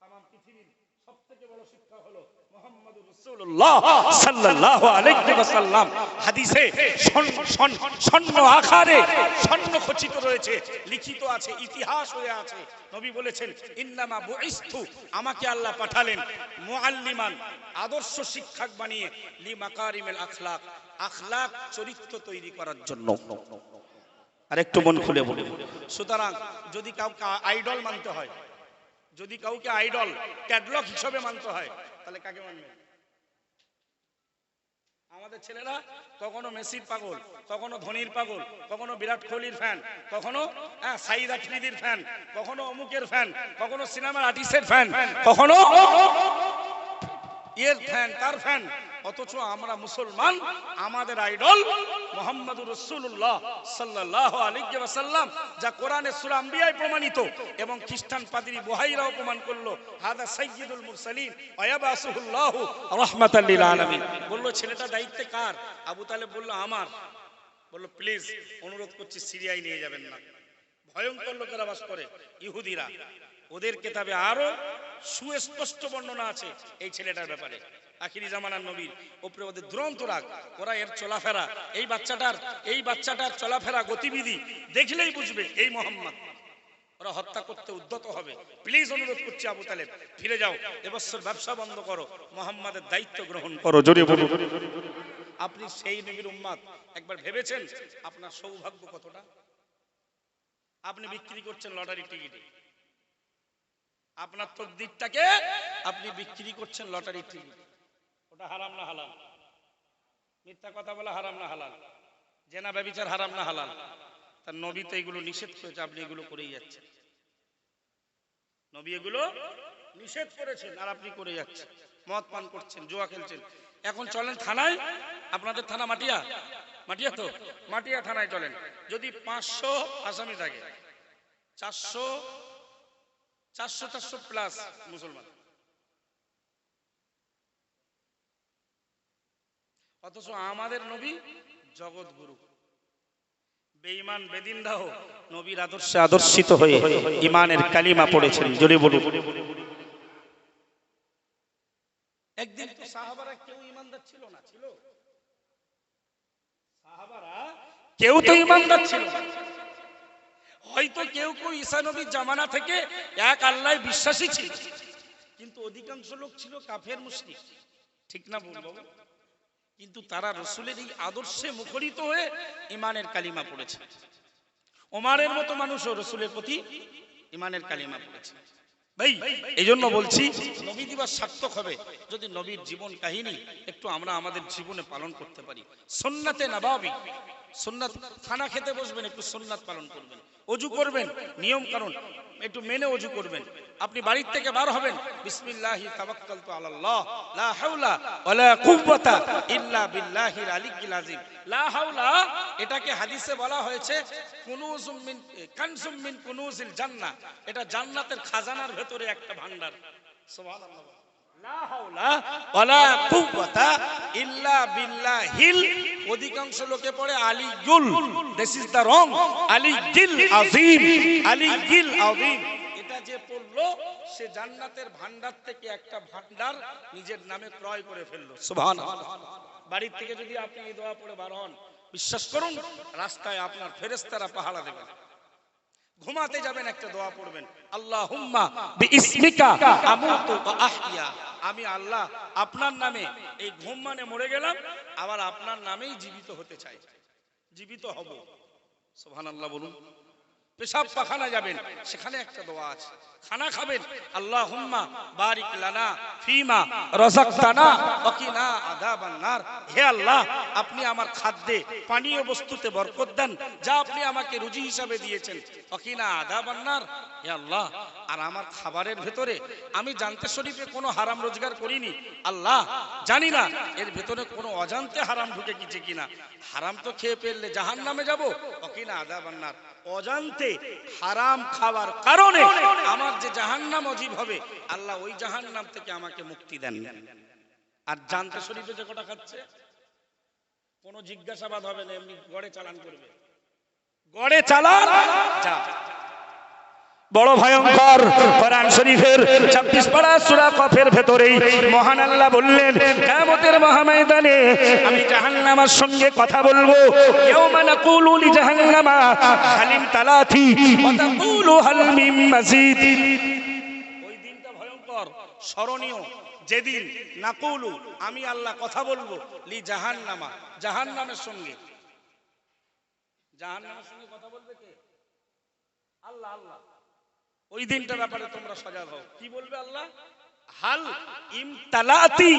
Speaker 1: তামাম পৃথিবীর সবথেকে বড় শিক্ষা হলো মুহাম্মদুর রাসূলুল্লাহ সাল্লাল্লাহু আলাইহি ওয়াসাল্লাম। হাদিসে স্বর্ণ আকারে স্বর্ণ খচিত রয়েছে, লিখিত আছে, ইতিহাস হয়ে আছে। নবী বলেছেন, ইন্নামা বুইস্তু, আমাকে আল্লাহ পাঠালেন মুআল্লিমান, আদর্শ শিক্ষক বানিয়ে, লি মাকারিমিল আখলাক, আখলাক চরিত্র তৈরি করার জন্য। আর একটু মন খুলে বলুন। সুতরাং যদি কাউকে আইডল মানতে হয়, যদি কাউকে আইডল ক্যাটলগ হিসেবে মানতে হয়, তাহলে কাকে মানবে? আমাদের ছেলেরা কখনো মেসির পাগল, কখনো ধোনির পাগল, কখনো বিরাট কোহলির ফ্যান, কখনো সাইদ আফ্রিদির ফ্যান, কখনো অমুকের ফ্যান, কখনো সিনেমার আর্টিস্টের ফ্যান, কখনো এর ফ্যান, তার ফ্যান। অথচ আমরা মুসলমান, আমাদের আইডল মুহাম্মদুর রাসূলুল্লাহ সাল্লাল্লাহু আলাইহি ওয়াসাল্লাম, যা কোরআনে সূরা আম্বিয়ায় প্রমাণিত এবং খ্রিস্টান পাদ্রী বুহাইরাও প্রমাণ করলো। হাদা সাইয়্যিদুল মুরসালিন ওয়া ইয়াবাসুহুল্লাহু রাহমাতাল লিল আলামিন। বলল ছেলেটা দায়িত্বে কার? আবু তালেব বলল আমার। বলল প্লিজ অনুরোধ করছি সিরিয়ায় নিয়ে যাবেন না, ভয়ঙ্কর লোকেরা বাস করে ইহুদিরা, ওদের কিতাবে আরো সুস্পষ্ট বর্ণনা আছে এই ছেলেটার ব্যাপারে। আখিরি জামানার নবীর উপরে ওদের দুরন্ত রাগ, ওরা এর চলাফেরা, এই বাচ্চাটার চলাফেরা গতিবিধি দেখলেই বুঝবে এই মোহাম্মদ, ওরা হত্যা করতে উদ্যত হবে। প্লিজ অনুরোধ করছি আবু তালেব ফিরে যাও, এবছর ব্যবসা বন্ধ করো, মোহাম্মদের দায়িত্ব গ্রহণ করো। জোরে বলুন। আপনি সেই নবীর উম্মত, একবার ভেবেছেন আপনার সৌভাগ্য কতটা? আপনি বিক্রি করছেন লটারি টিকিটে, আপনার তকদিরটাকে আপনি বিক্রি করছেন লটারি টিকিট। ওটা হারাম না হালাল? মিথ্যা কথা বলা হারাম না হালাল? জেনা ব্যভিচার হারাম না হালাল? তার নবী তো এগুলো নিষেধ করেছে, আপনি এগুলো করেই যাচ্ছেন। নবী এগুলো নিষেধ করেছেন আর আপনি করে যাচ্ছেন। মদ পান করছেন, জুয়া খেলছেন। এখন চলেন থানায়, আপনাদের থানা মাটিয়া, মাটিয়া তো, মাটিয়া থানায় চলেন। যদি 500 আসামি থাকে, 400 প্লাস মুসলমান, অথচ আমাদের নবী জগৎ গুরু। বেঈমান বেদিনরাও নবীর আদর্শে আদর্শিত হয়ে ঈমানের কালিমা পড়েছেন। জোরে বলুন। একদিন তো সাহাবারা কেউ ঈমানদার ছিল না, ছিল? সাহাবারা কেউ তো ঈমানদার ছিল না। হয়তো কেউ কেউ ঈসা নবীর জামানা থেকে এক আল্লাহ বিশ্বাসী ছিল, কিন্তু অধিকাংশ লোক ছিল কাফের মুশরিক। ঠিক না বলবো? কিন্তু তারা রাসূলের এই আদর্শে মুখরিত হয়ে ঈমানের কালিমা পড়েছে। ওমরের মতো মানুষও রাসূলের প্রতি ঈমানের কালিমা পড়েছে। ভাই এইজন্য বলছি, নবী দিবস সার্থক হবে যদি নবীর জীবন কাহিনী একটু আমরা আমাদের জীবনে পালন করতে পারি। সুন্নাতে নবাবী, সুন্নাত, খানা খেতে বসবেন একটু সুন্নাত পালন করবেন, ওযু করবেন নিয়ম কানুন একটু মেনে ওযু করবেন। আপনি বাড়ি থেকে বার হবেন, বিসমিল্লাহি তাওয়াক্কালতু আলাল্লাহ লা হাওলা ওয়ালা কুওয়াতা ইল্লা বিল্লাহিল আলিয়্যিল আযীম। লা হাওলা এটাকে হাদিসে বলা হয়েছে কুনুজুম মিন কানজুম মিন কুনুজিল জান্নাহ, এটা জান্নাতের খাজানার ভেতরে একটা ভান্ডার। সুবহানাল্লাহ। লা হাওলা ওয়ালা কুওয়াতা ইল্লা বিল্লাহিল, অধিকাংশ লোকে পড়ে আলিয়ুল, দিস ইজ দ্য রং, আলিয়িল আযীম, আলিয়িল আযীম। এটা যে পড়লো সে জান্নাতের ভান্ডার থেকে একটা ভান্ডার নিজের নামে ক্রয় করে ফেললো। সুবহানাল্লাহ। বাড়ির থেকে যদি আপনি এই দোয়া পড়ে বার হন, বিশ্বাস করুন রাস্তায় আপনার ফেরেশতারা পাহারা দেবে। ঘুমাতে যাবেন একটা দোয়া পড়বেন, আল্লাহুম্মা বিইসমিকা আমুতু ওয়া আহইয়া। আমি আল্লাহ আপনার নামে, এই ঘুম মানে মরে গেলাম, আবার আপনার নামেই জীবিত হতে চাই, জীবিত হব। সুবহানাল্লাহ বলুন। পেশাব পাখানা যাবেন, সেখানে একটা দোয়া আছে। খানা খাবেন, আল্লাহুম্মা বারিক লানা ফিমা রাযাকতানা ওয়া কিনা আযাবান নার। হে আল্লাহ, আপনি আমার খাদ্যে, পানীয় বস্তুতে বরকত দেন, যা আপনি আমাকে রুজি হিসাবে দিয়েছেন। ওয়া কিনা আযাবান নার। হে আল্লাহ, আর আমার খাবারের ভেতরে আমি জানতে শরীফে কোনো হারাম রোজগার করিনি আল্লাহ, জানি না এর ভেতরে কোনো অজান্তে হারাম ঢুকে গেছে কিনা। হারাম তো খেয়ে ফেললে জাহান্নামে যাব। ওয়া কিনা আযাবান নার। অজান্তে হারাম খাওয়ার কারণে আমার যে জাহান্নাম অজীব হবে, আল্লাহ ওই জাহান্নাম থেকে আমাকে মুক্তি দেন। আর জানতে শরীফে যে কটা খাচ্ছে, কোনো জিজ্ঞাসাবাদ হবে না, এমনি গড়ে চালান করবে, গড়ে চালান যা। বড় ভয়ঙ্কর কোরআন শরীফের 26 পারা সূরা কফের ভেতরেই মহান আল্লাহ বললেন, কিয়ামতের মহাময়দানে আমি জাহান্নামের সঙ্গে কথা বলবো। ইয়াউমা নাকুলু লি জাহান্নামা হালিম তালাতি ওয়া তাকুলু হাল মিন মাজিদ। ওই দিনটা ভয়ঙ্কর, স্মরণীয়, যেদিন নাকুলু আমি আল্লাহ কথা বলবো লি জাহান্নামা, জাহান্নামের সঙ্গে। জাহান্নামের সঙ্গে কথা বলবে কে? আল্লাহ। আল্লাহ ওই দিনটার ব্যাপারে তোমরা সজাগ হও। কি বলবে আল্লাহ? হাল ইমতালাতি,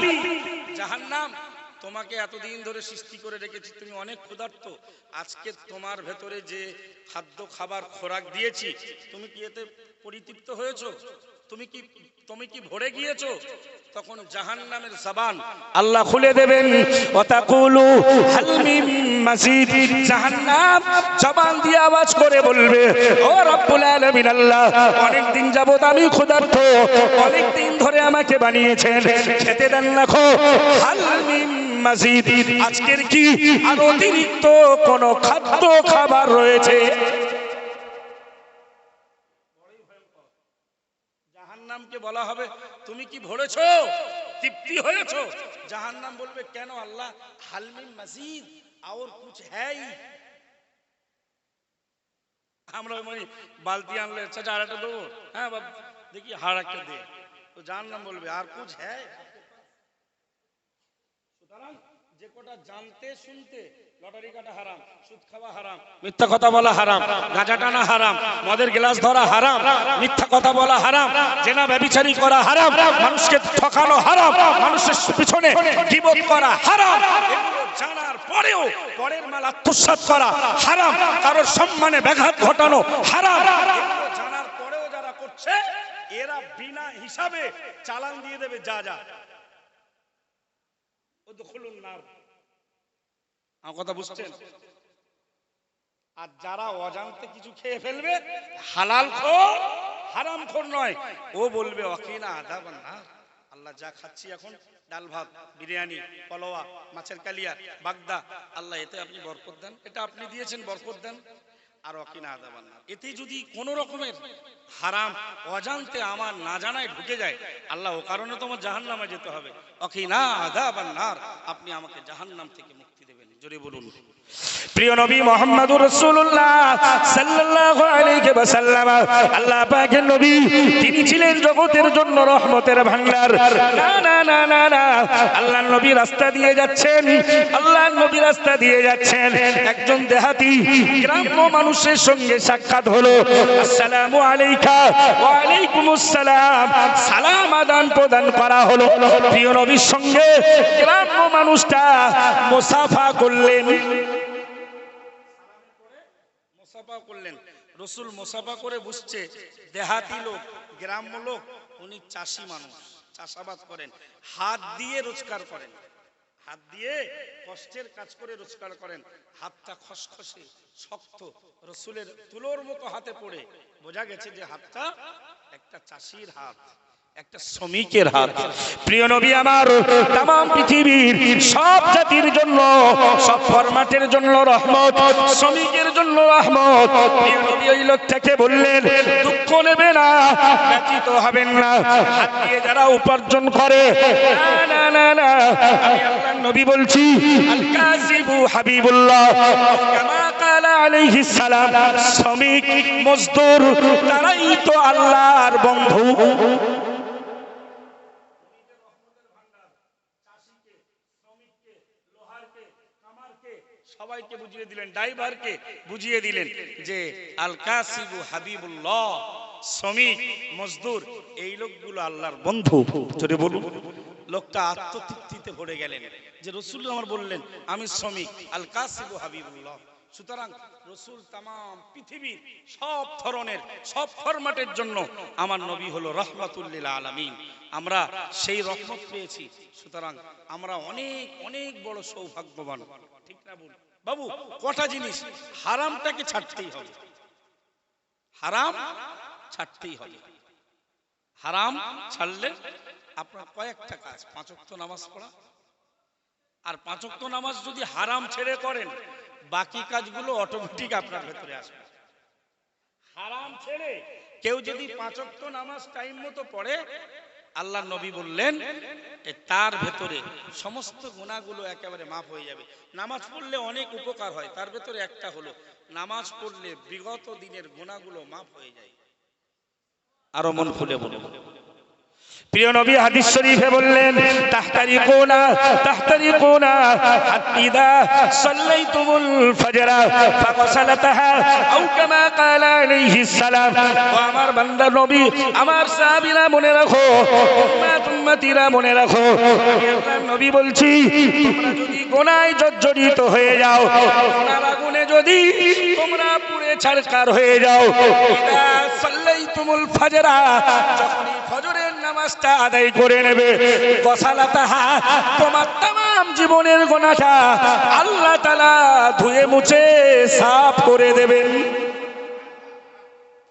Speaker 1: জাহান্নাম তোমাকে এতদিন ধরে সৃষ্টি করে রেখেছি, তুমি অনেক ক্ষুধার্ত, আজকে তোমার ভেতরে যে খাদ্য খাবার খোরাক দিয়েছি, তুমি কি এতে পরিতৃপ্ত হয়েছো? তুমি কি ভরে গিয়েছো? তখন জাহান্নামের জবান আল্লাহ খুলে দেবেন। ওয়া তাকুলু হাল মিন মাজিদ। জাহান্নাম জবান দিয়ে আওয়াজ করে বলবে, ও রব্বুল আলামিন আল্লাহ, অনেক দিন যাবত আমি ক্ষুধার্ত, অনেক দিন ধরে আমাকে বানিয়েছেন, খেতে দেন না, হাল মিন মাজিদ, আজকের কি আরো অতিরিক্ত কোন খাদ্য খাবার রয়েছে? জাহান্নামকে বলা হবে, তুমি কি ভরেছো, তৃপ্তি হয়েছো? জাহান্নাম বলবে, কেন আল্লাহ? হাল মিন মাজিদ, और कुछ है ही। আমরা মানে বালতি আনলে চাচা আর একটা দেবো, হ্যাঁ বাবা দেখি হাড় একটা দে, তো জাহান্নাম বলবে আর कुछ है। সুতরাং যে কোটা জানতে শুনতে, লটারি কাটা হারাম, সুদ খাওয়া হারাম, মিথ্যা কথা বলা হারাম, গাঁজা টানা হারাম, মদের গ্লাস ধরা হারাম, মিথ্যা কথা বলা হারাম, জেনা ব্যভিচারী করা হারাম, মানুষকে ঠকানো হারাম, মানুষের পিছনে গীবত করা হারাম, এগুলো জানার পরেও পরের মাল আত্মসাৎ করা হারাম, কারোর সম্মানে ব্যাঘাত ঘটানো হারাম, এগুলো জানার পরেও যারা করছে এরা বিনা হিসাবে চালান দিয়ে দেবে, যা যা উদখুলুন নার। আমার কথা বুঝছেন? আর যারা অজান্তে কিছু খেয়ে ফেলবে, হালাল খোর হারাম খোর নয়, ও বলবে ওয়াকিনা আযাবান নার। আল্লাহ যা খাচ্ছি এখন, ডাল ভাত, বিরিয়ানি, পোলাও, মাছের কালিয়া, বাগদা, আল্লাহ এতে আপনি বরকত দেন, এটা আপনি দিয়েছেন, বরকত দেন। আর ওয়াকিনা আযাবান নার, এতে যদি কোন রকমের হারাম অজান্তে আমার না জানায় ঢুকে যায়, আল্লাহ ও কারণে তোমার জাহান্নামে যেতে হবে। ওয়াকিনা আযাবান নার, আপনি আমাকে জাহান্নাম থেকে মুক্তি দেবেন। জোরে বলুন। প্রিয় নবী মুহাম্মদুর রাসূলুল্লাহ সাল্লাল্লাহু আলাইহি ওয়াসাল্লাম, আল্লাহ পাকের নবী, তিনি ছিলেন জগতের জন্য রহমতের ভান্ডার। না না না না না, আল্লাহর নবী রাস্তা দিয়ে যাচ্ছেন, আল্লাহর নবী রাস্তা দিয়ে যাচ্ছেন, একজন দেহাতি গ্রাম্য মানুষের সঙ্গে সাক্ষাৎ হলো। আসসালামু আলাইকা ওয়া আলাইকুমুস সালাম, সালাম আদান প্রদান করা হলো। প্রিয় নবীর সঙ্গে গ্রাম্য মানুষটা মুসাফা করলেন, মুসাফা করলেন। রসুল মুসাফা করে বুঝছে দেহাতি লোক, গ্রাম্য লোক, উনি চাষি মানুষ, চাষাবাদ করেন, হাত দিয়ে রোজগার করেন, হাত দিয়ে কষ্টের কাজ করে রোজগার করেন। হাতটা খসখসে শক্ত, রসুলের তুলোর মতো হাতে পড়ে বোঝা গেছে যে হাতটা একটা চাষির হাত, একটা শ্রমিকের হাত। প্রিয় নবী আমার তামাম পৃথিবীর সব জাতির জন্য, সব ফরমাটের জন্য রহমত, শ্রমিকের জন্য রহমত। প্রিয় নবী ওই লোকটাকে বললেন, দুঃখ নেবে না, ব্যথিত হবেন না, হাত দিয়ে যারা উপার্জন করে, না না না না, আমি আল্লাহর নবী বলছি, আল কাযিবু হাবিবুল্লাহ, কামা তাআলা আলাইহিস সালাম শ্রমিক মজদুর তারাই তো আল্লাহর বন্ধু। সবাইকে বুঝিয়ে দিলেন, ড্রাইভারকে বুঝিয়ে দিলেন যে আল কাসিবু হাবিবুল্লাহ, শ্রমিক মজদুর এই লোকগুলো আল্লাহর বন্ধু। জোরে বলুন। লোকটা আত্মতৃপ্তিতে ভরে গেলেন যে রাসূল আমার বললেন আমি শ্রমিক, আল কাসিবু হাবিবুল্লাহ। সুতরাং রাসূল তামাম পৃথিবীর সব ধরনের সব ফরম্যাটের জন্য আমার নবী হলো রাহমাতুল লিল আলামিন। আমরা সেই রহমত পেয়েছি, সুতরাং আমরা অনেক অনেক বড় সৌভাগ্যবান। ঠিক না বল বাবু? কটা জিনিস হারামটাকে ছাড়তেই হবে, হারাম ছাড়তেই হবে। হারাম ছাড়লে আপনার কয়েকটা কাজ, 5 ওয়াক্ত নামাজ পড়া, আর 5 ওয়াক্ত নামাজ যদি হারাম ছেড়ে করেন বাকি কাজগুলো অটোমেটিক আপনার ভেতরে আসবে। হারাম ছেড়ে কেউ যদি 5 ওয়াক্ত নামাজ টাইম মতো পড়ে, আল্লাহ নবী বললেন তার ভেতরে সমস্ত গুনাহগুলো একেবারে মাফ হয়ে যাবে। নামাজ পড়লে অনেক উপকার হয়, তার ভেতরে একটা হলো নামাজ পড়লে বিগত দিনের গুনাহগুলো মাফ হয়ে যায়। আরো মন খুলে বলুন। প্রিয় নবী হাদিস শরীফে বললেন তাহতারিকুনা তাহতারিকুনা হাত্তা সাল্লাইতুমুল ফজর ফাগসালাতাহা আও কামা ক্বালা আলাইহিস সালাম। ও আমার বান্দা নবী, আমার সাহাবীরা মনে রাখো, উম্মতিরা মনে রাখো, আল্লাহর নবী বলছি তোমরা যদি গুনাহে জর্জরিত হয়ে যাও, গুনার আগুনে যদি তোমরা পুড়ে ছারখার হয়ে যাও, ইদা সাল্লাইতুমুল ফজর, যখনই ফজরের নামাজটা আদায় করে নেবে, গসালাতাহা, তোমার तमाम জীবনের গুনাহটা আল্লাহ তাআলা ধুয়ে মুছে সাফ করে দেবেন।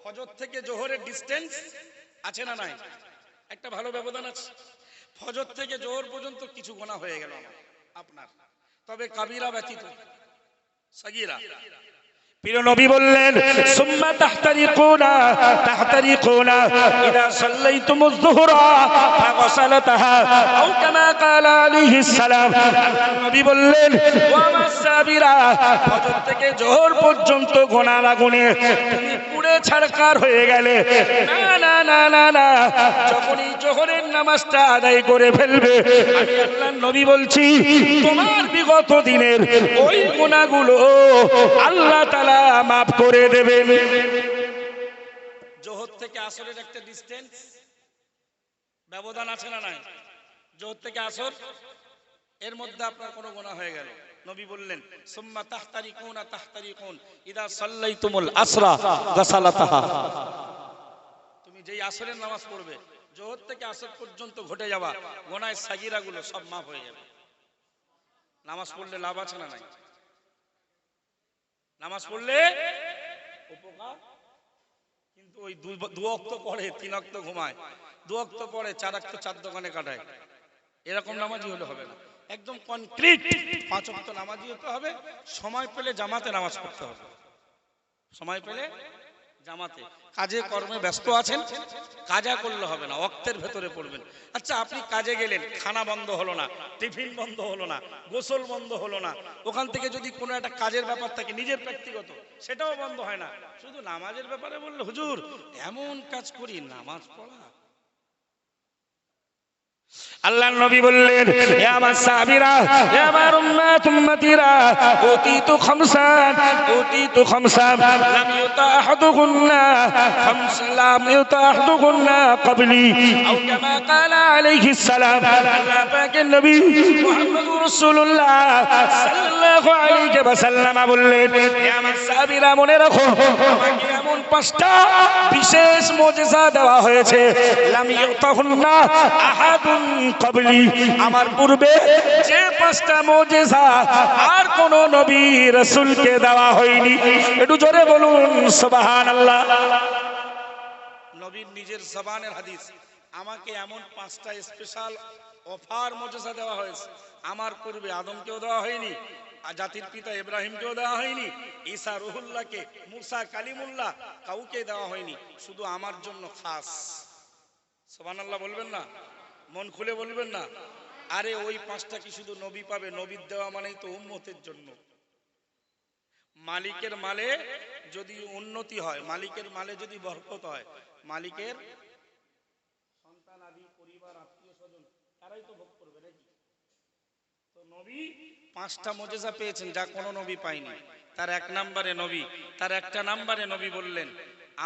Speaker 1: ফজর থেকে জোহরের ডিসটেন্স আছে না নাই? একটা ভালো ব্যবধান আছে। ফজর থেকে জোহর পর্যন্ত কিছু গুনাহ হয়ে গেল আপনার, তবে কাবিরা ব্যতীত সগীরা। প্রিয় নবী বললেন সুম্মা তাহতারিকুনা তাহতারিকুনা ইদা সাল্লাইতুমুজ যুহরা ফাগসালাতাহা আও কামা ক্বালা আলাইহিস সালাম। নবী বললেন ও আমার সাহাবীরা, ফজর থেকে জোহর পর্যন্ত গুনার আগুনে তুমি পুড়ে ছারখার হয়ে গেলে, না না না না না, যখনই জোহরের নামাজটা আদায় করে ফেলবে, আমি আল্লাহর নবী বলছি তোমার বিগত দিনের ওই গুনাহগুলো আল্লাহ তাআলা মাফ করে দেবেন। জোহর থেকে আসরের একটা ডিসটেন্স ব্যবধান আছে না নাই? জোহর থেকে আসর এর মধ্যে আপনার কোনো গুনাহ হয়ে গেল, নবী বললেন সুম্মা তাহতারিকুনা তাহতারিকুন ইদা সাল্লাইতুমুল আসরা গাসালাতাহা। তুমি যেই আসরের নামাজ পড়বে, জোহর থেকে আসর পর্যন্ত ঘটে যাওয়া গুনাহের সাগীরাগুলো সব মাফ হয়ে যাবে। নামাজ পড়লে লাভ আছে না নাই? নামাজ পড়লে উপকার, কিন্তু ওই 2 ওয়াক্ত পড়ে 3 ওয়াক্ত ঘুমায়, 2 ওয়াক্ত পড়ে 4 ওয়াক্ত 4 দোকানে কাটায়, এরকম নামাজি হলে হবে না। একদম কনক্রিট 5 ওয়াক্ত নামাজি হতে হবে। সময় পেলে জামাতে নামাজ পড়তে হবে, সময় পেলে জামাতে। কাজে কর্মে ব্যস্ত আছেন, কাজা করলে হবে না, ওয়াক্তের ভেতরে পড়বেন। আচ্ছা আপনি কাজে গেলেন, খানা বন্ধ হলো না, টিফিন বন্ধ হলো না, গোসল বন্ধ হলো না, ওখান থেকে যদি কোনো একটা কাজের ব্যাপার থাকে নিজের ব্যক্তিগত, সেটাও বন্ধ হয় না, শুধু নামাজের ব্যাপারে বললে হুজুর এমন কাজ করি, নামাজ পড়া। আল্লাহর নবী বললেন হে আমার সাহাবীরা, হে আমার উম্মতিরা, উতিতু খামসান লাম ইউতা আহাদুহুন্না লাম ইউতা আহাদুহুন্না ক্বাবলি আও কামা ক্বালা আলাইহিস সালাম। আল্লাহ পাকের নবী মুহাম্মদুর রাসূলুল্লাহ সাল্লাল্লাহু আলাইহি ওয়াসাল্লাম বললেন হে আমার সাহাবীরা মনে রাখো, আমাকে এমন 5টা বিশেষ মুজিজা দেওয়া হয়েছে, লাম ইউতাহুন্না আহাদুন ক্বাবলি, আমার পূর্বে যে 5টা মুজিজা আর কোন নবী রাসূলকে দেওয়া হয়নি। একটু জোরে বলুন সুবহানাল্লাহ। নবীর নিজের জবানের হাদিস, আমাকে এমন 5টা স্পেশাল অফার মুজিজা দেওয়া হয়েছে, আমার পূর্বে আদমকেও দেওয়া হয়নি, জাতির পিতা ইব্রাহিমকেও দেওয়া হয়নি, ঈসা রুহুল্লাহকে, মুসা কালিমুল্লাহ কাউকে দেওয়া হয়নি, শুধু আমার জন্য খাস। সুবহানাল্লাহ বলবেন না? মন খুলে বলবেন না? আরে ওই 5টা কি শুধু নবী পাবে? নবীর দেওয়া মানেই তো উম্মতের জন্য। মালিকের মালে যদি উন্নতি হয়, মালিকের মালে যদি বরকত হয়, মালিকের সন্তান আদি পরিবার আত্মীয় স্বজন তারাই তো ভোগ করবে নাকি? তো নবী 5টা মুজিজা পেয়েছেন যা কোনো নবী পায়নি। তার 1 নম্বরে নবী, তার একটা নম্বরে নবী বললেন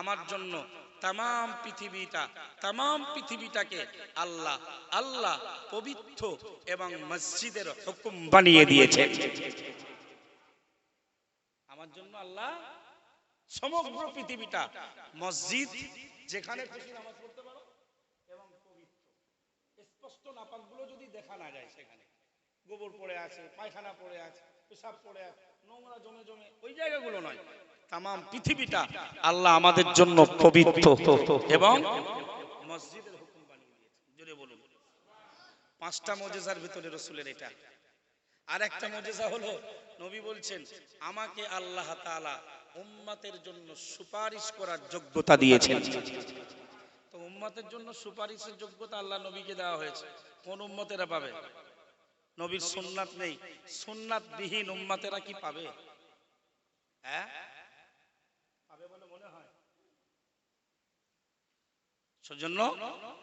Speaker 1: আমার জন্য তামাম পৃথিবীটাকে আল্লাহ আল্লাহ পবিত্র এবং মসজিদের হুকুম বানিয়ে দিয়েছেন। আমার জন্য আল্লাহ সমগ্র পৃথিবীটা মসজিদ, যেখানে খুশি নামাজ পড়তে পারো এবং পবিত্র। স্পষ্ট নাপাকগুলো যদি দেখা না যায়, সেখানে গোবর পড়ে আছে, পায়খানা পড়ে আছে, পেশাব পড়ে আছে, নোংরা জমে জমে ওই জায়গাগুলো নয়, তামাম পৃথিবীটা আল্লাহ আমাদের জন্য পবিত্র এবং মসজিদের হুকুম বানিয়ে দিয়েছেন। জোরে বলুন। 5টা মুজিজার ভিতরে রাসূলের এটা। আর একটা মুজিজা হলো নবী বলছেন আমাকে আল্লাহ তাআলা উম্মতের জন্য সুপারিশ করার যোগ্যতা দিয়েছেন। তো উম্মতের জন্য সুপারিশের যোগ্যতা আল্লাহ নবীকে দেওয়া হয়েছে। কোন উম্মতেরা পাবে? নবীর সুন্নাত নেই, সুন্নাত বিহীন উম্মতেরা কি পাবে? হ্যাঁ, পাবে বলে মনে হয়? সেজন্য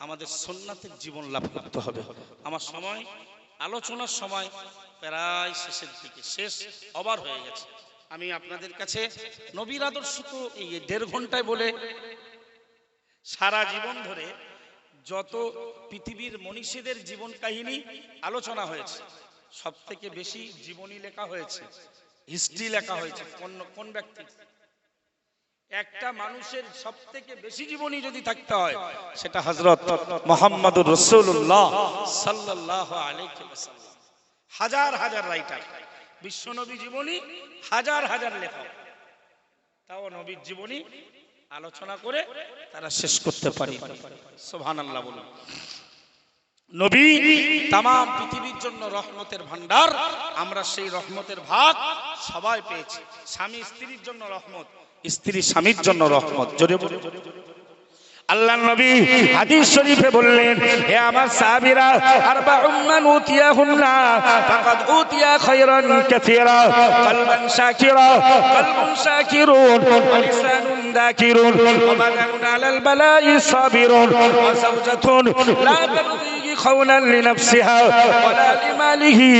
Speaker 1: আমাদের সুন্নাতের জীবন লাভ করতে হবে। আমার সময়, আলোচনার সময় প্রায় শেষের দিকে, শেষ ওভার হয়ে গেছে। আমি আপনাদের কাছে নবীর আদর্শ তো এই 1.5 ঘন্টায় বলে সারা জীবন ধরে যত পৃথিবীর মনীষীদের জীবন কাহিনী আলোচনা হয়েছে, সব থেকে বেশি জীবনী লেখা হয়েছে, হিস্ট্রি লেখা হয়েছে কোন ব্যক্তি? একটা মানুষের সব থেকে বেশি জীবনী যদি থাকতে হয় সেটা হযরত মুহাম্মদুর রাসূলুল্লাহ সাল্লাল্লাহু আলাইহি ওয়াসাল্লাম। হাজার হাজার রাইটার, বিশ্বনবী জীবনী হাজার হাজার লেখক, তাও নবীর জীবনী আলোচনা করে তারা শেষ করতে পারে। সুবহানাল্লাহ বলুন। নবী তামাম পৃথিবীর জন্য রহমতের ভান্ডার, আমরা সেই রহমতের ভাগ সবাই পেয়েছি। স্বামী স্ত্রীর জন্য রহমত, স্ত্রী স্বামীর জন্য রহমত। জোরে বলুন। আল্লাহর নবী হাদিস শরীফে বললেন, হে আমার সাহাবীরা, আরবাউন মান উতিয়াহুন্না ফাকাদ উতিয়া খায়রান কাসীরা, কলবান শাকিরা, কলবুন শাকিরুন, ওয়া লিসানুন যাকিরুন, ওয়া বাদানুন আলাল বালাই সাবিরুন, ওয়া যাওজাতুন লা তাবগি খাওনান লিনাফসিহা ওয়ালা লিমালিহি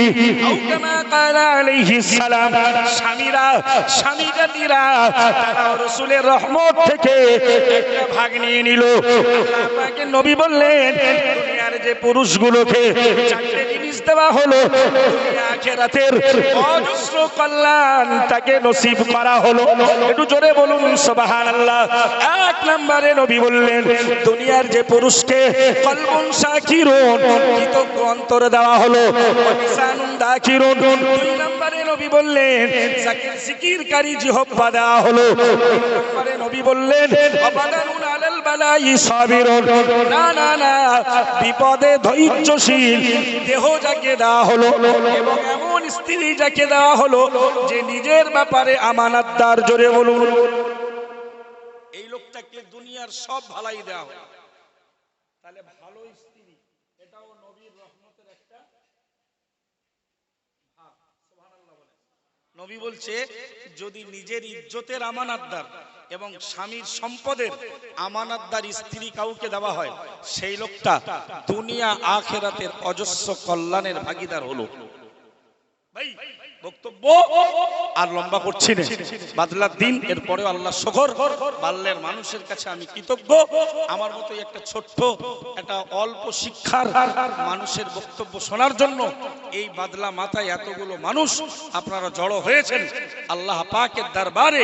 Speaker 1: আও কামা ক্বালা আলাইহিস সালাম। স্বামীরা, স্বামী জাতিরা তারা রাসূলের রহমত থেকে একটা ভাগ নিয়ে নিল। আল্লাহ পাকের নবী বললেন, দুনিয়ার যে পুরুষগুলোকে 4টে জিনিস দেওয়া হলো, দুনিয়া আখিরাতের অজস্র কল্যাণ তাকে নসিব করা হলো। একটু জোরে বলুন সুবহানাল্লাহ। 1 নম্বরে নবী বললেন, দুনিয়ার যে পুরুষকে কলবুন শাকিরুন, কৃতজ্ঞ অন্তর দেওয়া হলো, লিসানুন যাকিরুন। 2 নম্বরে নবী বললেন, জিকিরকারী জিহ্বা দেওয়া হলো। 3 নম্বরে নবী বললেন, ওয়াবাদানুন আলাল বালাই সাবিরুন, না না না, বিপদে ধৈর্যশীল দেহ যাকে দেওয়া হলো, এবং এমন স্ত্রী যাকে দেওয়া হলো যে নিজের ব্যাপারে আমানতদার। জোরে বলুন। এই লোকটাকে দুনিয়ার সব ভালাই দেওয়া হলো। তাহলে ভালো স্ত্রী, এটাও নবীর রহমতের একটা ভাগ। সুবহানাল্লাহ বলেন। নবী বলছে, যদি নিজের ইজ্জতের আমানতদার এবং স্বামীর সম্পদের আমানতদার স্ত্রী কাউকে দেওয়া হয়, সেই লোকটা দুনিয়া আখিরাতের অজস্র কল্যাণের ভাগীদার হলো। ভাই বক্তব্য আর লম্বা করছি না, বাদলার দিন, এরপরেও আল্লাহ শকর, বাল্যের মানুষের কাছে আমি কৃতজ্ঞ। আমার মতো একটা ছোট্ট, একটা অল্প শিক্ষার মানুষের বক্তব্য শোনার জন্য এই বাদলা মাথায় এতগুলো মানুষ আপনারা জড়ো হয়েছেন। আল্লাহ পাকের দরবারে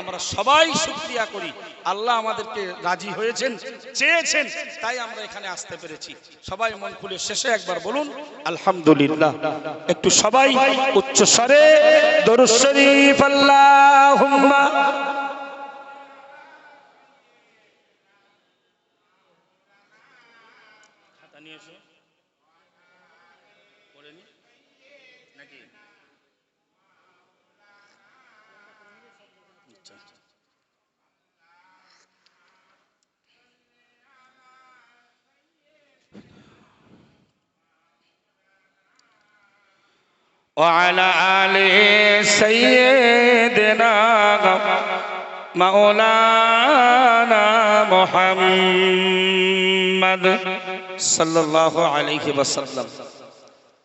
Speaker 1: আমরা সবাই শুকরিয়া করি। আল্লাহ আমাদেরকে রাজি হয়েছেন, চেয়েছেন, তাই আমরা এখানে আসতে পেরেছি। সবাই মন খুলে শেষে একবার বলুন আলহামদুলিল্লাহ। একটু সবাই উচ্চ স্বরে দরুদ শরীফ আল্লাহুম্মা। খাতা নিয়ে এসো, পড়ে নি নাকি? وعلى آل سيدنا মাওলানা মুহাম্মদ সাল্লাল্লাহু আলাইহি ওয়াসাল্লাম।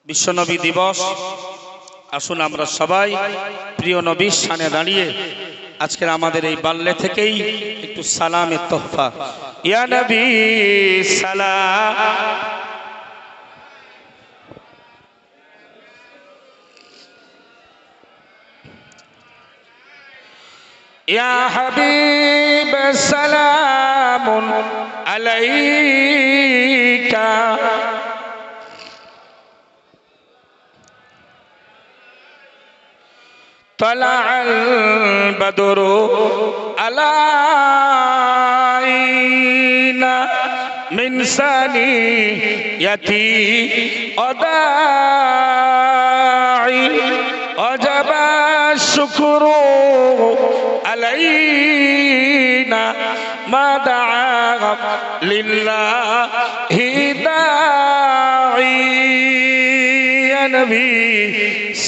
Speaker 1: বিশ্বনবী দিবস, আসুন আমরা সবাই প্রিয় নবীর শানে দাঁড়িয়ে আজকের আমাদের এই বাল্যে থেকেই একটু সালামের তোহফা। ইয়া নবী সালাম, ইয়া হাবিব সালামুন আলাইকা, طلع البدر علينا من ثنيته وداعي وجب الشكر علينا ما دعا لله داعي. يا نبي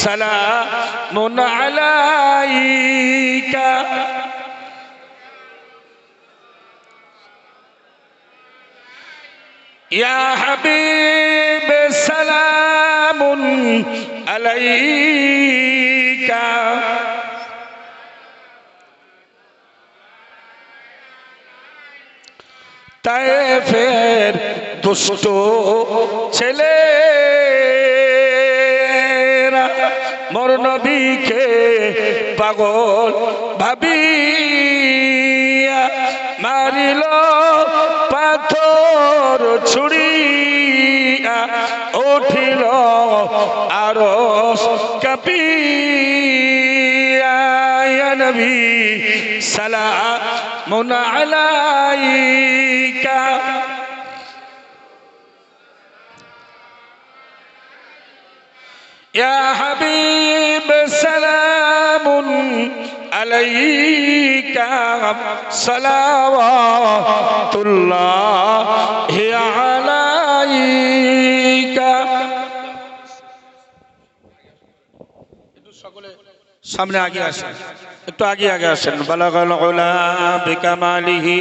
Speaker 1: سلام عليك يا حبيب سلام عليك. তায়েফের দুষ্ট ছেলেরা মোর নবীকে পাগল ভাবিয়া মারিল পাথর ছুড়িয়া, উঠিল আরশ কাঁপিয়া। ইয়া নবী সালামুন আলাইকা, ইয়া হাবিব সালামুন আলাইকা, সালাওয়াতুল্লাহি আলাইকা। একটু সকলে সামনে আগে আসেন, একটু আগে আসেন। বালাগাল উলা বিকামালিহি